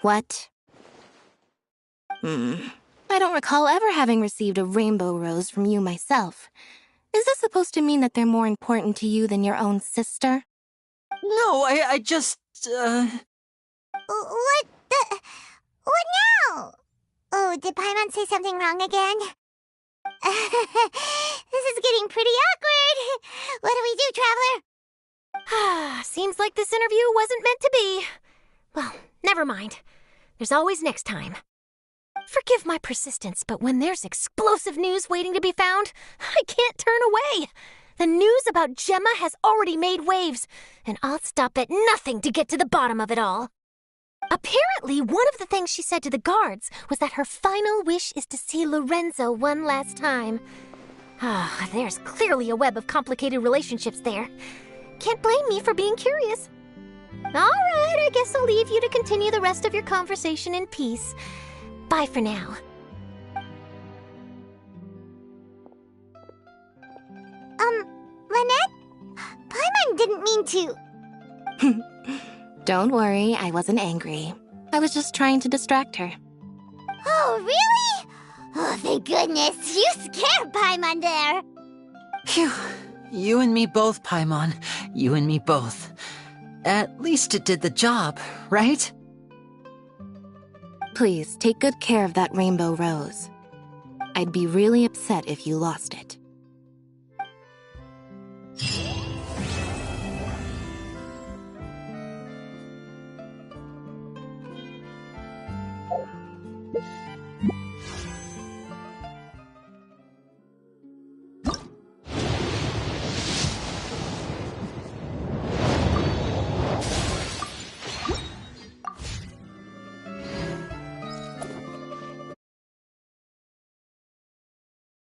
What? I don't recall ever having received a rainbow rose from you myself. Is this supposed to mean that they're more important to you than your own sister? No, I just, What now? Oh, did Paimon say something wrong again? This is getting pretty awkward. What do we do, Traveler? Seems like this interview wasn't meant to be. Well, never mind. There's always next time. Forgive my persistence, but when there's explosive news waiting to be found, I can't turn away. The news about Gemma has already made waves, and I'll stop at nothing to get to the bottom of it all. Apparently, one of the things she said to the guards was that her final wish is to see Lorenzo one last time. There's clearly a web of complicated relationships there. Can't blame me for being curious. All right, I guess I'll leave you to continue the rest of your conversation in peace. Bye for now. Lynette? Paimon didn't mean to. Don't worry, I wasn't angry. I was just trying to distract her. Oh, really? Oh, thank goodness. You scared Paimon there. Phew. You and me both, Paimon. You and me both. At least it did the job, right? Please, take good care of that rainbow rose. I'd be really upset if you lost it.